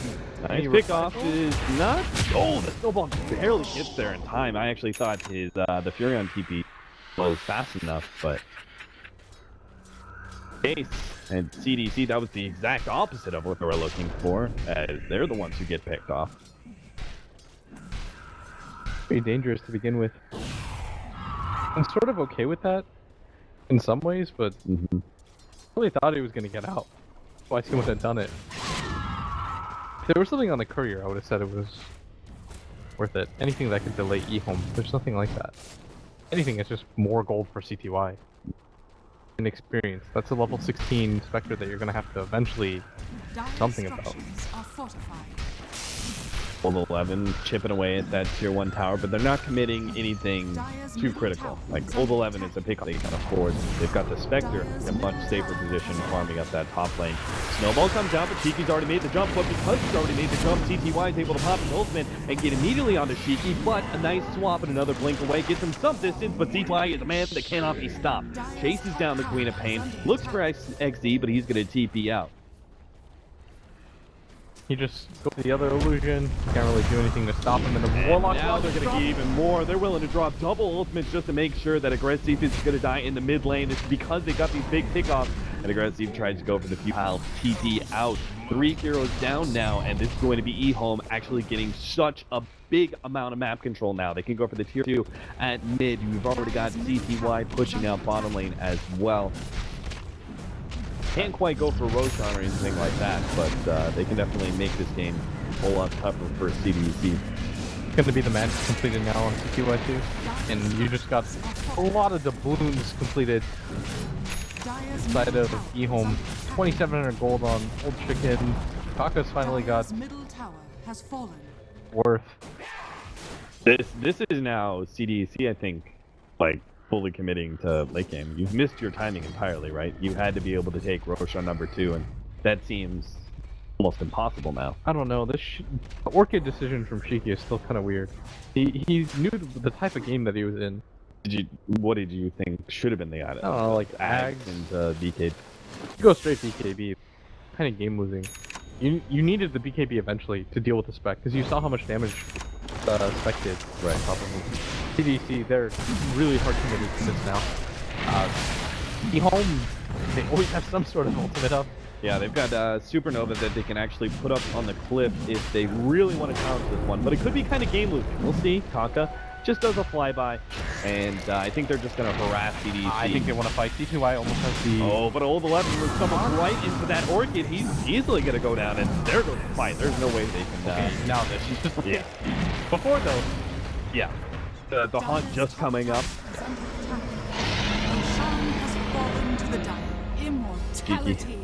H: Nice pick off is not. Oh, the snowball barely gets there in time. I actually thought his the Furion TP was fast enough, but Ace and CDC, that was the exact opposite of what they were looking for, as they're the ones who get picked off.
I: Pretty dangerous to begin with. I'm sort of okay with that in some ways, but I really thought he was gonna get out. Otherwise he wouldn't have done it. If there was something on the courier, I would have said it was worth it. Anything that could delay EHOME, there's nothing like that. Anything is just more gold for CTY. And experience. That's a level 16 Spectre that you're gonna have to eventually something about.
H: Old 11 chipping away at that tier 1 tower, but they're not committing anything too critical. Like, Old 11 is a pick they can afford. They've got the Spectre in a much safer position farming up that top lane. Snowball comes out, but Shiki's already made the jump, but because he's already made the jump, CTY is able to pop his ultimate and get immediately onto Shiki, but a nice swap and another blink away gets him some distance, but CTY is a man that cannot be stopped. Chases down the Queen of Pain, looks for XD, but he's going to TP out.
I: He just go for the other illusion. Can't really do anything to stop him in the Warlock.
H: Now they're going to get even more. They're willing to drop double ultimates just to make sure that Aggressive is going to die in the mid lane. It's because they got these big pickoffs. And Aggressive tries to go for the few piles. TP out. 3 heroes down now. And this is going to be EHOME actually getting such a big amount of map control now. They can go for the tier 2 at mid. You've already got CTY pushing out bottom lane as well. Can't quite go for Roshan or anything like that, but they can definitely make this game a whole lot tougher for CDEC.
I: It's going to be the match completed now on CTY2, and you just got a lot of doubloons completed. Inside of EHOME, 2,700 gold on Old Chicken. Kaka's finally got
D: Dire's middle tower has fallen.
I: worth.
H: This is now CDEC, I think, like fully committing to late game. You've missed your timing entirely, right? You had to be able to take Roche on number 2, and that seems almost impossible now.
I: I don't know. This Orchid decision from Shiki is still kind of weird. He knew the type of game that he was in.
H: What did you think should have been the item?
I: I don't know, like
H: Ags
I: Ags.
H: and BK.
I: You go straight BKB. Kind of game losing. You needed the BKB eventually to deal with the spec because you saw how much damage spec did.
H: Right.
I: Probably. CDC, they're really hard committed to this now. EHOME, they always have some sort of ultimate up.
H: Yeah, they've got Supernova that they can actually put up on the cliff if they really want to challenge this one. But it could be kind of game losing. We'll see. Kaka just does a flyby, and I think they're just going to harass CDEC.
I: I think they want to fight. C2I almost has the...
H: Oh, but Old 11 was someone right into that Orchid. He's easily going to go down, and there goes the fight. There's no way they can...
I: Okay, now this.
H: Yeah. Before, though, yeah. The haunt just coming up.
D: Roshan has fallen to the dire. Immortality.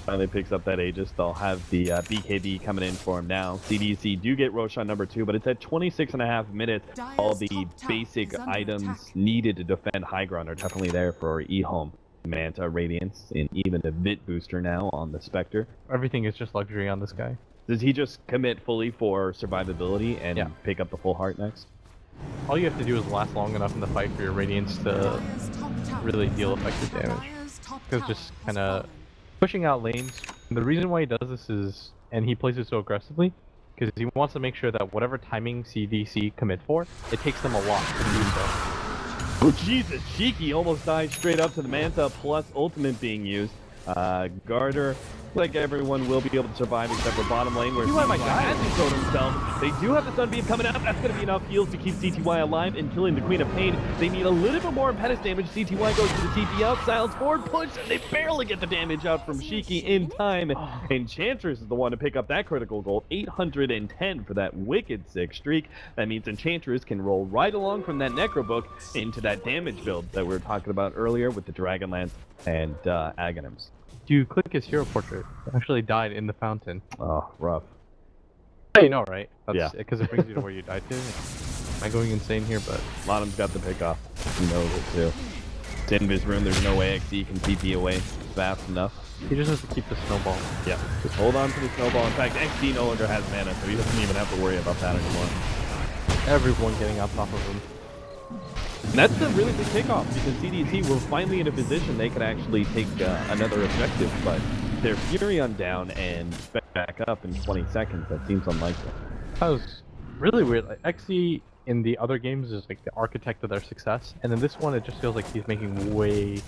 H: Finally picks up that Aegis. They'll have the BKB coming in for him now. CDC do get Roshan number 2, but it's at 26.5 minutes. All the basic items needed to defend high ground are definitely there for EHOME. Manta, Radiance, and even a Vit booster now on the Spectre.
I: Everything is just luxury on this guy.
H: Does he just commit fully for survivability and pick up the full heart next?
I: All you have to do is last long enough in the fight for your Radiance to really deal effective damage. Because just kind of pushing out lanes. And the reason why he does this is, and he plays it so aggressively, because he wants to make sure that whatever timing CDC commit for, it takes them a lot to do so.
H: Oh Jesus, Shiki almost died straight up to the Manta plus ultimate being used. Garter, like everyone will be able to survive except for bottom lane where CTY hasn't showed himself. They do have the Sunbeam coming out. That's going to be enough heals to keep CTY alive and killing the Queen of Pain. They need a little bit more impetus damage. CTY goes to the TP out, Silence forward push, and they barely get the damage out from Shiki in time. Enchantress is the one to pick up that critical gold. 810 for that wicked sick streak. That means Enchantress can roll right along from that Necro Book into that damage build that we were talking about earlier with the Dragonlance and Aghanims.
I: You click his hero portrait. It actually died in the fountain.
H: Oh, rough.
I: You know, right? That's,
H: yeah.
I: Because it brings you to where you died to. Am I going insane here? But
H: Lottom's got the pick off. He knows it too. It's in his room. There's no way XE can TP away fast enough.
I: He just has to keep the snowball.
H: Yeah. Just hold on to the snowball. In fact, XE no longer has mana, so he doesn't even have to worry about that anymore.
I: Everyone getting on top of him.
H: And that's a really big takeoff because CDC were finally in a position they could actually take another objective, but they're Furion down and back up in 20 seconds. That seems unlikely.
I: That was really weird. Like, XE in the other games is like the architect of their success, and in this one it just feels like he's making way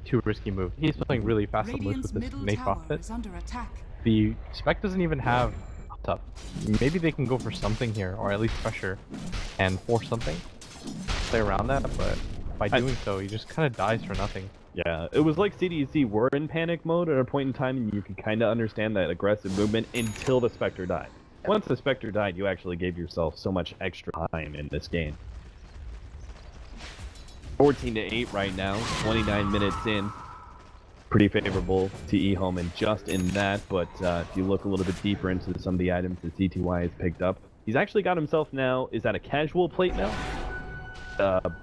I: too risky moves. He's playing really fast on moves with this Nate Prophet. The spec doesn't even have up. Maybe they can go for something here, or at least pressure and force something. Play around that, but by doing so, he just kind of dies for nothing.
H: Yeah, it was like CDC were in panic mode at a point in time, and you could kind of understand that aggressive movement until the Spectre died. Once the Spectre died, you actually gave yourself so much extra time in this game. 14-8 right now, 29 minutes in. Pretty favorable to EHOME and just in that, but if you look a little bit deeper into some of the items that CTY has picked up, he's actually got himself now, is that a casual plate now?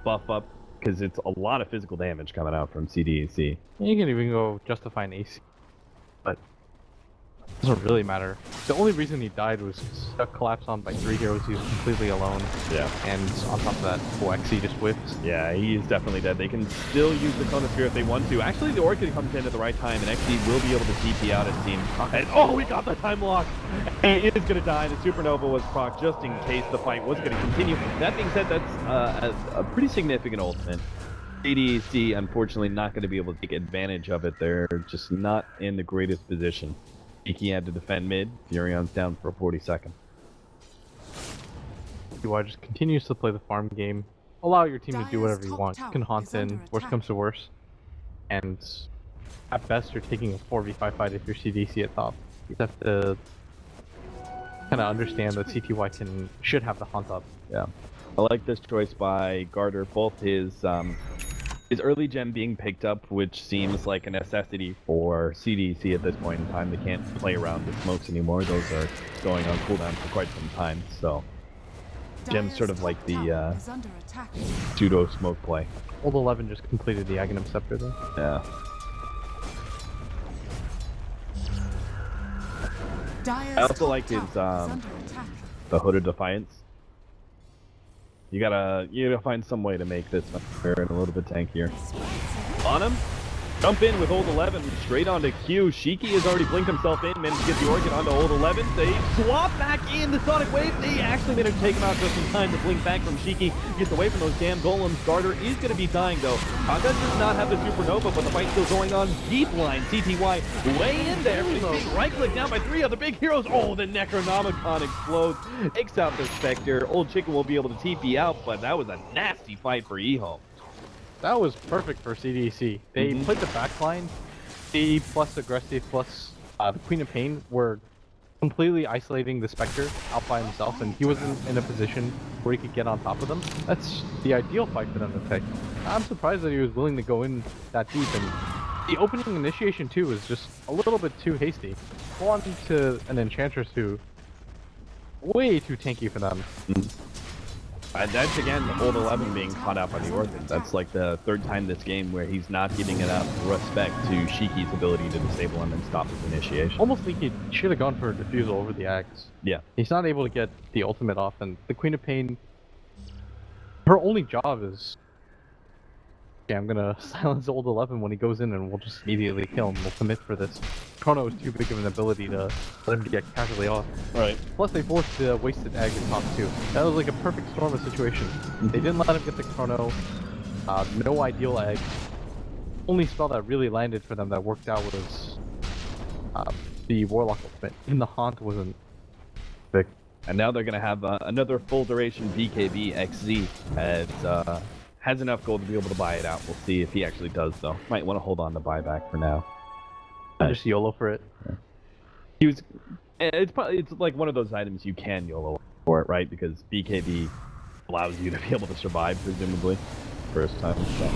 H: Buff up, because it's a lot of physical damage coming out from CDEC.
I: You can even go justify an AC, but it doesn't really matter. The only reason he died was stuck collapsed on by 3 heroes. He was completely alone. Yeah. And on top of that, XE just whiffs.
H: Yeah, he is definitely dead. They can still use the Cone of Fear if they want to. Actually, the Orchid comes in at the right time, and XE will be able to TP out, it seems. And, oh, we got the time lock! He is going to die. The Supernova was proc just in case the fight was going to continue. That being said, that's a pretty significant ultimate. CDEC, unfortunately, not going to be able to take advantage of it. They're just not in the greatest position. Iki had to defend mid. Furion's down for 40 seconds.
I: CTY just continues to play the farm game. Allow your team to do whatever you want. You can haunt in, worst comes to worst. And at best, you're taking a 4v5 fight if you're CDC at top. You have to kind of understand that CTY should have the haunt up.
H: Yeah. I like this choice by Garter. Both his Is early gem being picked up, which seems like a necessity for CDEC at this point in time. They can't play around with smokes anymore. Those are going on cooldown for quite some time, so gem's sort of like the pseudo smoke play.
I: Old 11 just completed the Aghanim Scepter though.
H: Yeah. I also like his the Hood of Defiance. You gotta find some way to make this fair and a little bit tankier. On him. Jump in with Old 11, straight onto Q. Shiki has already blinked himself in, managed to get the Orchid onto Old 11. They swap back in the Sonic Wave. They actually managed to take him out just in time to blink back from Shiki. Gets away from those damn golems. Garter is going to be dying though. Kaga does not have the Supernova, but the fight's still going on. Deep line, CTY way in there. But he's being right-clicked down by 3 of the big heroes. Oh, the Necronomicon explodes. Takes out the Spectre. Old Chicken will be able to TP out, but that was a nasty fight for EHOME.
I: That was perfect for CDEC. They played the backline. C plus Aggressive plus the Queen of Pain were completely isolating the Spectre out by himself, and he wasn't in a position where he could get on top of them. That's the ideal fight for them to take. I'm surprised that he was willing to go in that deep, and the opening initiation too was just a little bit too hasty. Go on to an Enchantress who way too tanky for them.
H: That's again Old 11 being caught out by the Orchid. That's like the 3rd time this game where he's not giving enough respect to Shiki's ability to disable him and stop his initiation.
I: Almost like he should have gone for a defusal over the Axe.
H: Yeah.
I: He's not able to get the ultimate off, and the Queen of Pain, her only job is, okay, I'm gonna silence Old 11 when he goes in and we'll just immediately kill him. We'll commit for this. Chrono is too big of an ability to let him get casually off.
H: Right.
I: Plus they forced the wasted egg at top too. That was like a perfect storm of situation. They didn't let him get the Chrono, no ideal egg. Only spell that really landed for them that worked out was the Warlock ultimate. Even the Haunt wasn't big.
H: And now they're gonna have another full duration BKB XZ as has enough gold to be able to buy it out. We'll see if he actually does though. Might want to hold on to buyback for now.
I: Just YOLO for it.
H: Yeah. He was. It's like one of those items you can YOLO for it, right? Because BKB allows you to be able to survive, presumably, first time. So.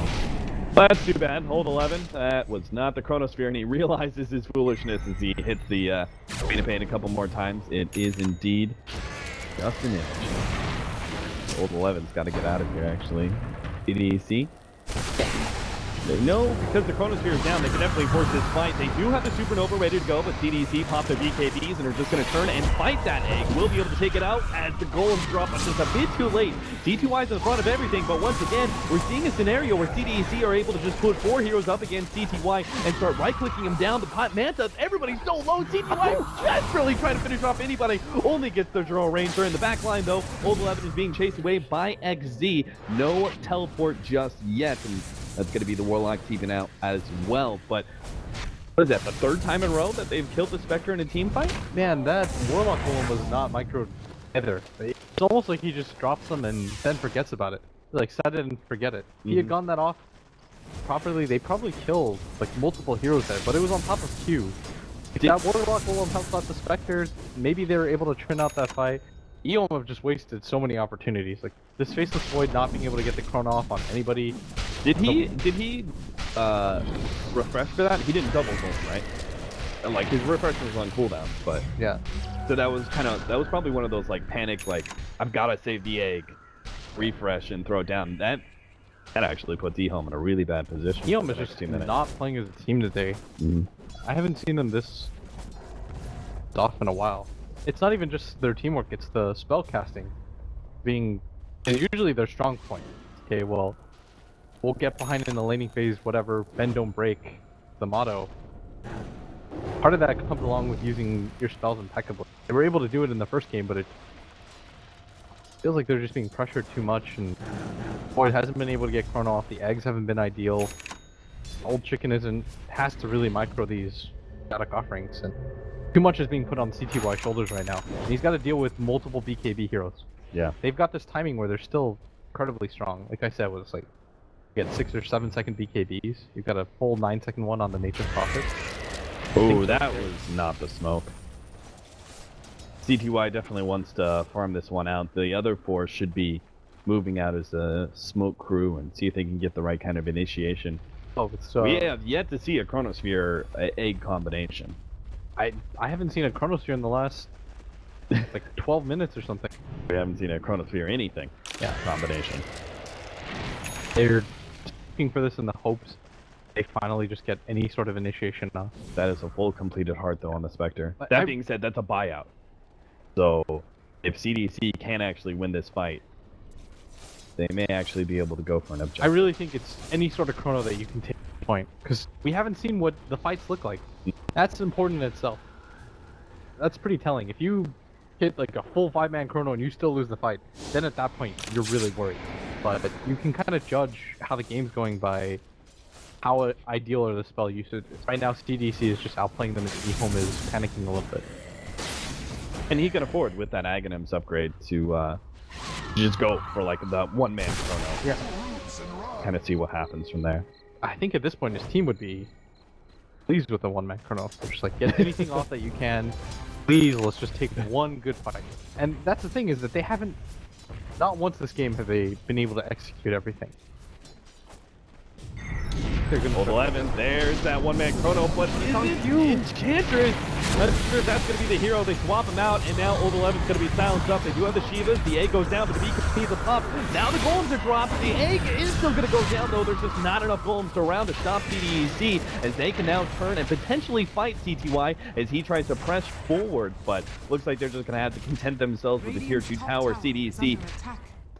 H: That's too bad. Hold 11. That was not the Chronosphere, and he realizes his foolishness as he hits the Queen of Pain a couple more times. It is indeed just an image. Old 11's got to get out of here, actually. CDEC. They know because the Chronosphere is down, they can definitely force this fight. They do have the Supernova ready to go, but CDEC pop their BKBs and are just going to turn and fight that egg. We'll be able to take it out as the golems drop, but just a bit too late. C2Y's in front of everything, but once again, we're seeing a scenario where CDEC are able to just put 4 heroes up against CTY and start right-clicking him down. The pot Manta, everybody's so low. CTY desperately trying to finish off anybody. Only gets their Zero Ranger in the back line, though. Old 11 is being chased away by XZ. No teleport just yet, and that's going to be the Warlock teaming out as well. But what is that, the 3rd time in a row that they've killed the Spectre in a team fight?
I: Man, that Warlock golem was not microed either. It's almost like he just drops them and then forgets about it. Like, set it and forget it. If he had gone that off properly, they probably killed like multiple heroes there, but it was on top of Q. If that Warlock golem helped out the Spectres, maybe they were able to trim out that fight. EHOME have just wasted so many opportunities. Like, this Faceless Void not being able to get the Chrono off on anybody.
H: Did he refresh for that? He didn't double gold, right? And, like, his refresh was on cooldown, but
I: yeah.
H: So that was probably one of those like panic, like, I've gotta save the egg, refresh and throw it down. That actually puts EHOME in a really bad position.
I: EHOME is just not playing as a team today. I haven't seen them this off in a while. It's not even just their teamwork, it's the spell casting being usually their strong point. Okay, well, we'll get behind in the laning phase, whatever, bend don't break, the motto. Part of that comes along with using your spells impeccably. They were able to do it in the first game, but it feels like they're just being pressured too much, and Void hasn't been able to get Chrono off, the eggs haven't been ideal. Old Chicken has to really micro these exotic offerings, and too much is being put on CTY shoulders right now. And he's got to deal with multiple BKB heroes.
H: Yeah.
I: They've got this timing where they're still incredibly strong. Like I said, it was like, you get 6 or 7 second BKBs. You've got a full 9-second one on the Nature's Prophet.
H: Oh, that was not the smoke. CTY definitely wants to farm this one out. The other 4 should be moving out as a smoke crew and see if they can get the right kind of initiation.
I: Oh, so
H: We have yet to see a Chronosphere egg combination.
I: I haven't seen a Chronosphere in the last like 12 minutes or something.
H: We haven't seen a Chronosphere anything.
I: Yeah,
H: Combination.
I: they're looking for this in the hopes they finally just get any sort of initiation now.
H: That is a full completed heart though on the Spectre.
I: But
H: That being said, that's a buyout. So if CDC can actually win this fight, they may actually be able to go for an objective.
I: I really think it's any sort of chrono that you can take at this point, because we haven't seen what the fights look like. That's important in itself. That's pretty telling. If you hit like a full 5-man chrono and you still lose the fight, then at that point you're really worried. But you can kind of judge how the game's going by how ideal are the spell usage. Right now CDC is just outplaying them and EHOME is panicking a little bit.
H: And he can afford, with that Aghanims upgrade, to just go for like the 1-man chrono.
I: Yeah.
H: Kind of see what happens from there.
I: I think at this point his team would be pleased with the 1-man chrono. They're just like, get anything off that you can. Please, let's just take one good fight. And that's the thing, is that they haven't, not once this game have they been able to execute everything. They're gonna
H: Old 11, there's that 1-man chrono, but is it Enchantress? Not sure if that's going to be the hero. They swap him out, and now Old 11's going to be silenced up. They do have the Shivas. The egg goes down, but the B continues to pop. Now the golems are dropped. The egg is still going to go down, though. There's just not enough golems around to stop CDEC, as they can now turn and potentially fight CTY as he tries to press forward. But looks like they're just going to have to content themselves with the tier 2 tower. CDEC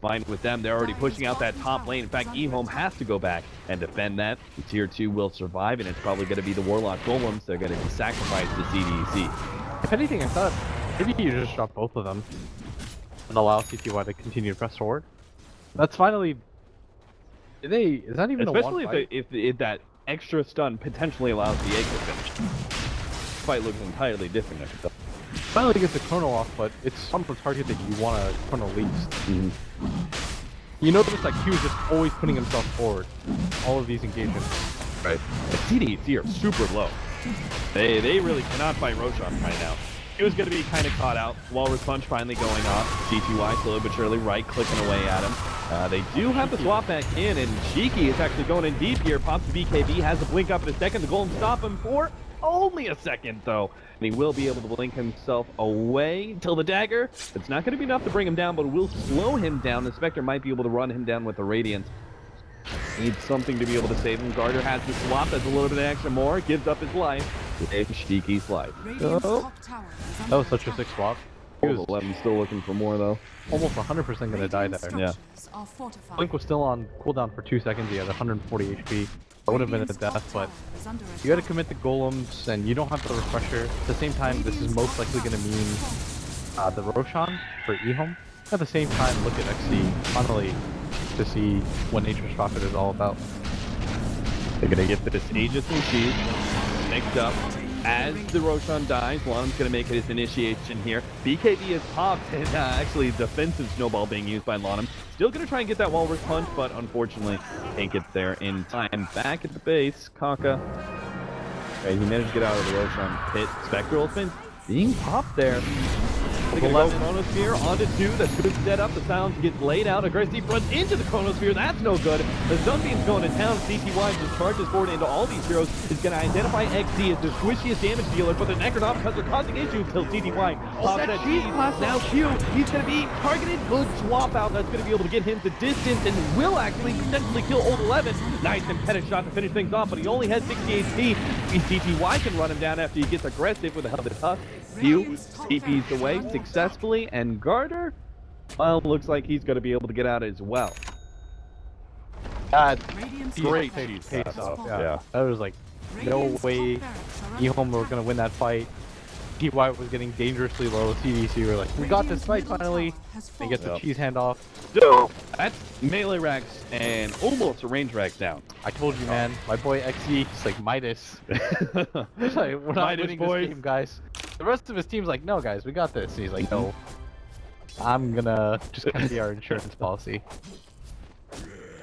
H: fine with them. They're already pushing out that top lane. In fact, EHOME has to go back and defend that. The tier 2 will survive, and it's probably going to be the Warlock Golems. They're going to be sacrificed to CDEC.
I: If anything, I thought maybe you just drop both of them and allow CTY to continue to press forward. That's finally. Is that even
H: especially
I: a one fight?
H: if that extra stun potentially allows the egg to finish. Fight looks entirely different after that.
I: Finally gets the chrono off, but it's some target that you want to chrono least. You notice that Q is just always putting himself forward. All of these engagements.
H: Right. The CDEC are super low. They really cannot fight Roshan right now. He was going to be kind of caught out. Walrus Punch finally going off. CTY slowly but surely right-clicking away at him. They do have to swap back in, and Shiki is actually going in deep here. Pops the BKB, has the blink up in a second. The Golem stop him for only a second, though. And he will be able to blink himself away until the dagger. It's not going to be enough to bring him down, but it will slow him down. The Spectre might be able to run him down with the Radiance. Needs something to be able to save him. Garter has the swap. That's a little bit extra more. Gives up his life. It's Shiki's life.
I: Oh. That was such a sick swap. He was
H: 11 still looking for more, though.
I: Almost 100% going to die there.
H: Yeah.
I: Blink was still on cooldown for 2 seconds. He had 140 HP. That would have been a death, but you got to commit the golems, and you don't have the refresher. At the same time, this is most likely going to mean the Roshan for EHOME. At the same time, look at XC finally to see what Nature's Prophet is all about.
H: They're going to get this Aegis and Sheath mixed up. As the Roshan dies, Lon's going to make his initiation here. BKB is popped, and actually defensive snowball being used by Lonham. Still going to try and get that Walrus Punch, but unfortunately can't get there in time. Back at the base, Kaka. Okay, he managed to get out of the Roshan pit. Spectral Spin being popped there. They're going to go Chronosphere onto 2. That's good setup. The Silence gets laid out. Aggressive runs into the Chronosphere. That's no good. The Sunbeam's going to town. CTY just charges forward into all these heroes. Is going to identify XZ as the squishiest damage dealer, but the Necronomicons are causing issues until CTY pops that cheese. Now Q, he's going to be targeted. Good swap out. That's going to be able to get him to distance and will actually potentially kill Old 11. Nice and shot to finish things off, but he only has 60 HP. CTY can run him down after he gets aggressive with a Helmet Husk. Q TP's away successfully, and Garter, well, looks like he's going to be able to get out as well.
I: Great pace off. Yeah. That was like, no way EHOME were going to win that fight. TY was getting dangerously low. CDC were like, we got this fight finally. And gets the cheese handoff.
H: So, that's melee racks and almost a range rack down.
I: I told you, man. My boy XE, it's like Midas. It's like, we're not winning this game, guys. The rest of his team's like, no, guys, we got this. And he's like, no. I'm gonna just kind be our insurance policy.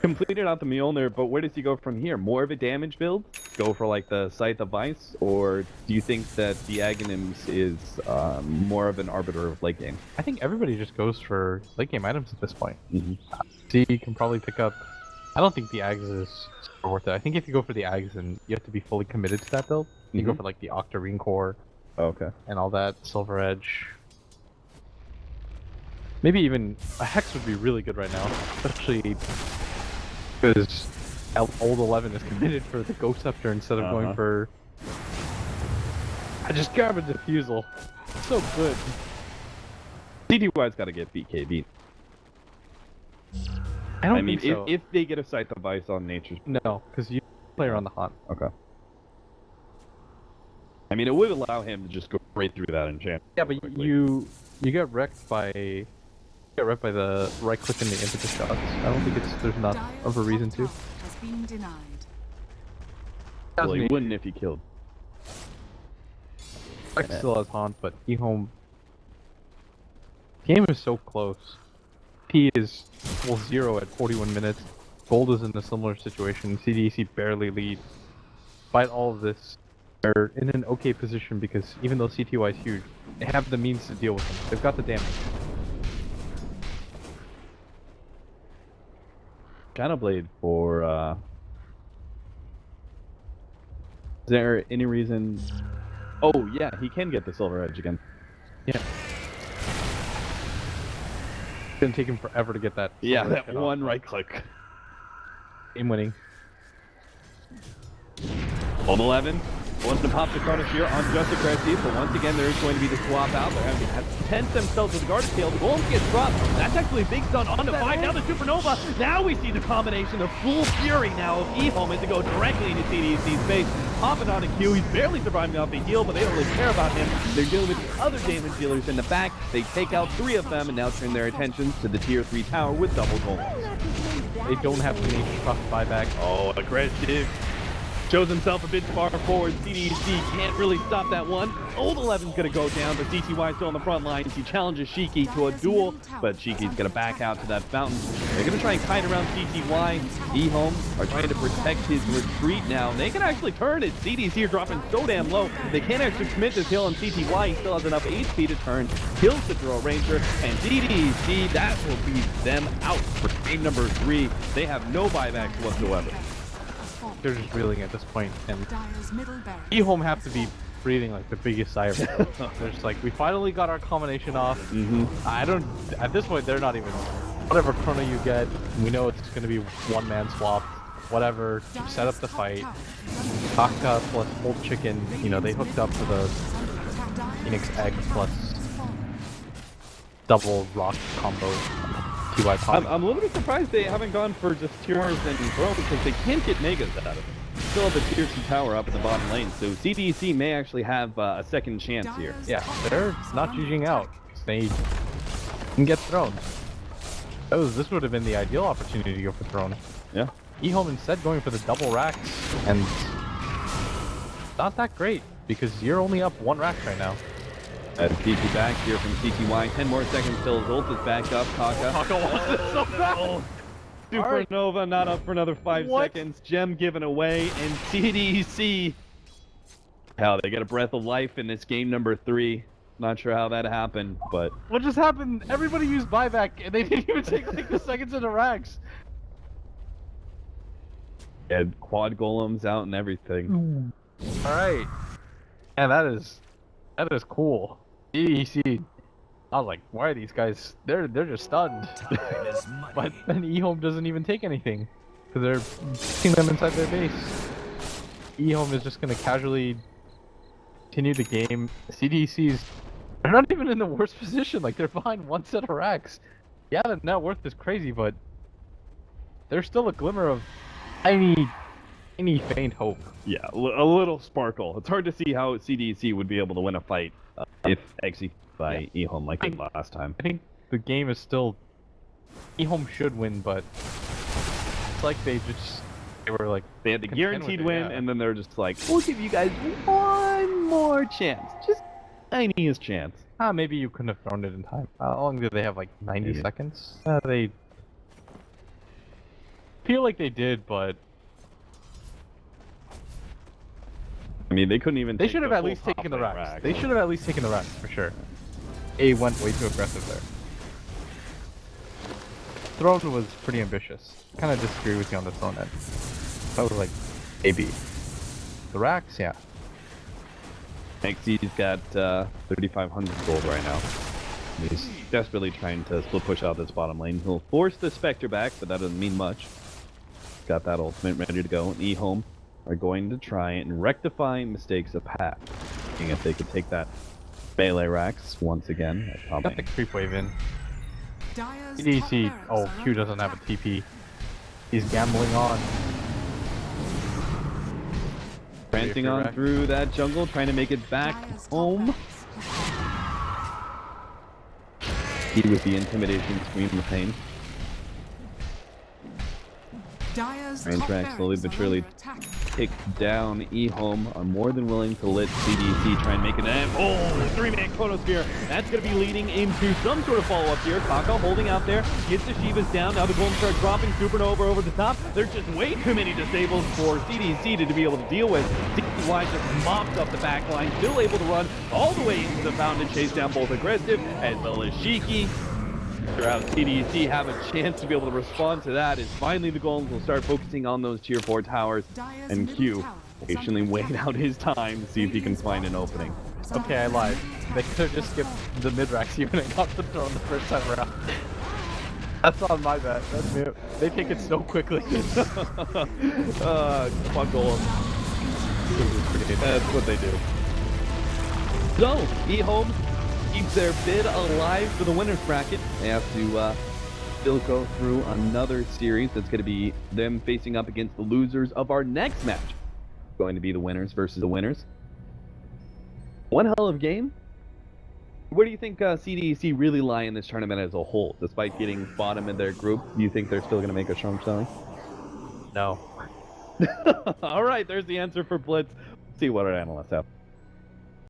H: Completed out the Mjolnir, but where does he go from here? More of a damage build? go for like the Scythe of Vice, or do you think that the Aghanims is more of an arbiter of late game?
I: I think everybody just goes for late game items at this point. C can probably pick up. I don't think the Ags is super worth it. I think if you go for the Ags, then you have to be fully committed to that build. You go for like the Octarine Core.
H: Okay.
I: And all that, Silver Edge. Maybe even a Hex would be really good right now, especially because old 11 is committed for the Ghost Scepter instead of going for... I just grab a Diffusal. It's so good.
H: CDY's got to get BKB.
I: I
H: mean,
I: think so.
H: if they get a Scythe of Vice on Nature's...
I: No, because you play around the Haunt.
H: Okay. I mean, it would allow him to just go right through that enchant.
I: Yeah, but you get wrecked by the right click and the impetus shots. I don't think there's not of a reason to.
D: Has been denied.
H: Well, he wouldn't if he killed.
I: Rex still has Haunt, but EHOME. Game is so close. P is 0 at 41 minutes. Gold is in a similar situation. CDEC barely lead. Despite all of this, they're in an okay position because even though CTY is huge, they have the means to deal with them. They've got the damage.
H: Shadow Blade for is there any reason? Oh yeah, he can get the Silver Edge again.
I: Yeah. It's gonna take him forever to get that.
H: Yeah,
I: Silver
H: that
I: Edge
H: one
I: off.
H: right click.
I: Game winning.
H: On 11. Wants to pop the Chronosphere on just the Cresties, but once again there is going to be the swap out. They're having to tense themselves with the Guard Tail. The Golem gets dropped. That's actually a big stun on the 5. Now the Supernova. Now we see the combination of full fury now of EHOME and to go directly into CDEC's face. Hopping on a Q. He's barely surviving off a heal, but they don't really care about him. They're dealing with the other damage dealers in the back. They take out 3 of them and now turn their attentions to the tier 3 tower with double golems.
I: They don't have the need to trust buyback.
H: Oh, aggressive. Shows himself a bit far forward. CDEC can't really stop that one. Old 11's gonna go down, but CTY still on the front lines. He challenges Shiki to a duel, but Shiki's gonna back out to that fountain. They're gonna try and kite around CTY. EHOME are trying to protect his retreat now. They can actually turn it. CDEC are dropping so damn low. They can't actually commit this hill on CTY. He still has enough HP to turn. Kills the Throw Ranger, and CDEC, that will be them out for game number 3. They have no buybacks whatsoever.
I: They're just reeling at this point, and EHOME have to be breathing like the biggest sigh of relief. They're just like, we finally got our combination off. At this point, they're not even, whatever chrono you get, we know it's going to be one-man swapped, whatever, set up the fight. Kaka plus Old Chicken, you know, they hooked up to the Phoenix Egg plus double rock combo.
H: I'm a little bit surprised they haven't gone for just tiers and Throne because they can't get Megas out of it. Still have a tier 2 tower up in the bottom lane, so CDEC may actually have a second chance here.
I: Yeah, they're not judging out. They can get Throne. This would have been the ideal opportunity to go for Throne.
H: Yeah.
I: EHOME instead going for the double racks, and not that great because you're only up 1 rack right now.
H: As TT back here from CTY, 10 more seconds till his ult is back up. Kaka wants it so bad. Supernova not up for another 5 seconds. Gem given away, and CDEC. How they get a breath of life in this game number 3. Not sure how that happened, but
I: what just happened? Everybody used buyback, and they didn't even take like the seconds into racks.
H: had quad golems out and everything.
I: All right, and that is cool. CDEC. I was like, why are these guys? They're just stunned. But then EHOME doesn't even take anything because they're keeping them inside their base. EHOME is just gonna casually continue the game. CDEC's they're not even in the worst position. Like they're behind 1 set of racks. Yeah, the net worth is crazy, but there's still a glimmer of any faint hope.
H: Yeah, a little sparkle. It's hard to see how CDEC would be able to win a fight if executed by EHOME like it last time.
I: I think the game is still EHOME should win, but it's like they were like
H: they had the guaranteed win, and then they're just like, we'll give you guys one more chance, just tiniest chance.
I: Maybe you couldn't have thrown it in time. How long did they have? Like 90 seconds? They feel like they did, but
H: mean, they couldn't even.
I: They
H: take
I: should have
H: the
I: at
H: full
I: least
H: top
I: taken the
H: lane
I: racks. They should have at least taken the racks for sure.
F: A went way too aggressive there.
I: Throne was pretty ambitious. Kind of disagree with you on the throne end. That was like AB. The racks, yeah.
H: XC's got 3,500 gold right now. He's desperately trying to split push out this bottom lane. He'll force the Spectre back, but that doesn't mean much. Got that ultimate ready to go. And EHOME are going to try and rectify mistakes of past. Seeing if they could take that melee racks once again. At top
I: Got the
H: lane.
I: creep wave in.
D: Dire's
I: CDEC,
D: top
I: oh,
D: barracks
I: Q
D: are
I: doesn't have a
D: under
I: TP. He's gambling on.
H: Prancing on through that jungle, trying to make it back
D: Dire's top
H: home.
D: barracks.
H: He with the intimidation scream of pain.
D: Dire's
H: Range
D: top
H: track slowly
D: barracks
H: but
D: are
H: surely
D: under attack.
H: kick down. EHOME are more than willing to let CDC try and make an end. Oh, 3-man Chronosphere. That's going to be leading into some sort of follow-up here. Kaka holding out there. Gets the Shivas down. Now the Golden start dropping. Supernova over the top. There's just way too many disables for CDC to be able to deal with. CDY just mops up the back line. Still able to run all the way into the fountain. Chase down both aggressive as well as Shiki. How CDC have a chance to be able to respond to that is finally the Golems will start focusing on those tier 4 towers,
D: Dire's
H: and
D: middle
H: Q
D: tower is
H: patiently
D: under
H: wait
D: attack.
H: out his time to see if he can find an opening.
I: Okay, I lied. They could have just skipped the mid racks even and got the throne the first time around. That's on my bad. That's me. They take it so quickly.
H: Fuck Golem. That's what they do. So, EHOME keeps their bid alive for the winner's bracket. They have to still go through another series that's going to be them facing up against the losers of our next match. Going to be the winners versus the winners. One hell of a game. Where do you think CDEC really lie in this tournament as a whole? Despite getting bottom in their group, do you think they're still going to make a strong showing?
I: No.
H: All right, there's the answer for Blitz. Let's see what our analysts have.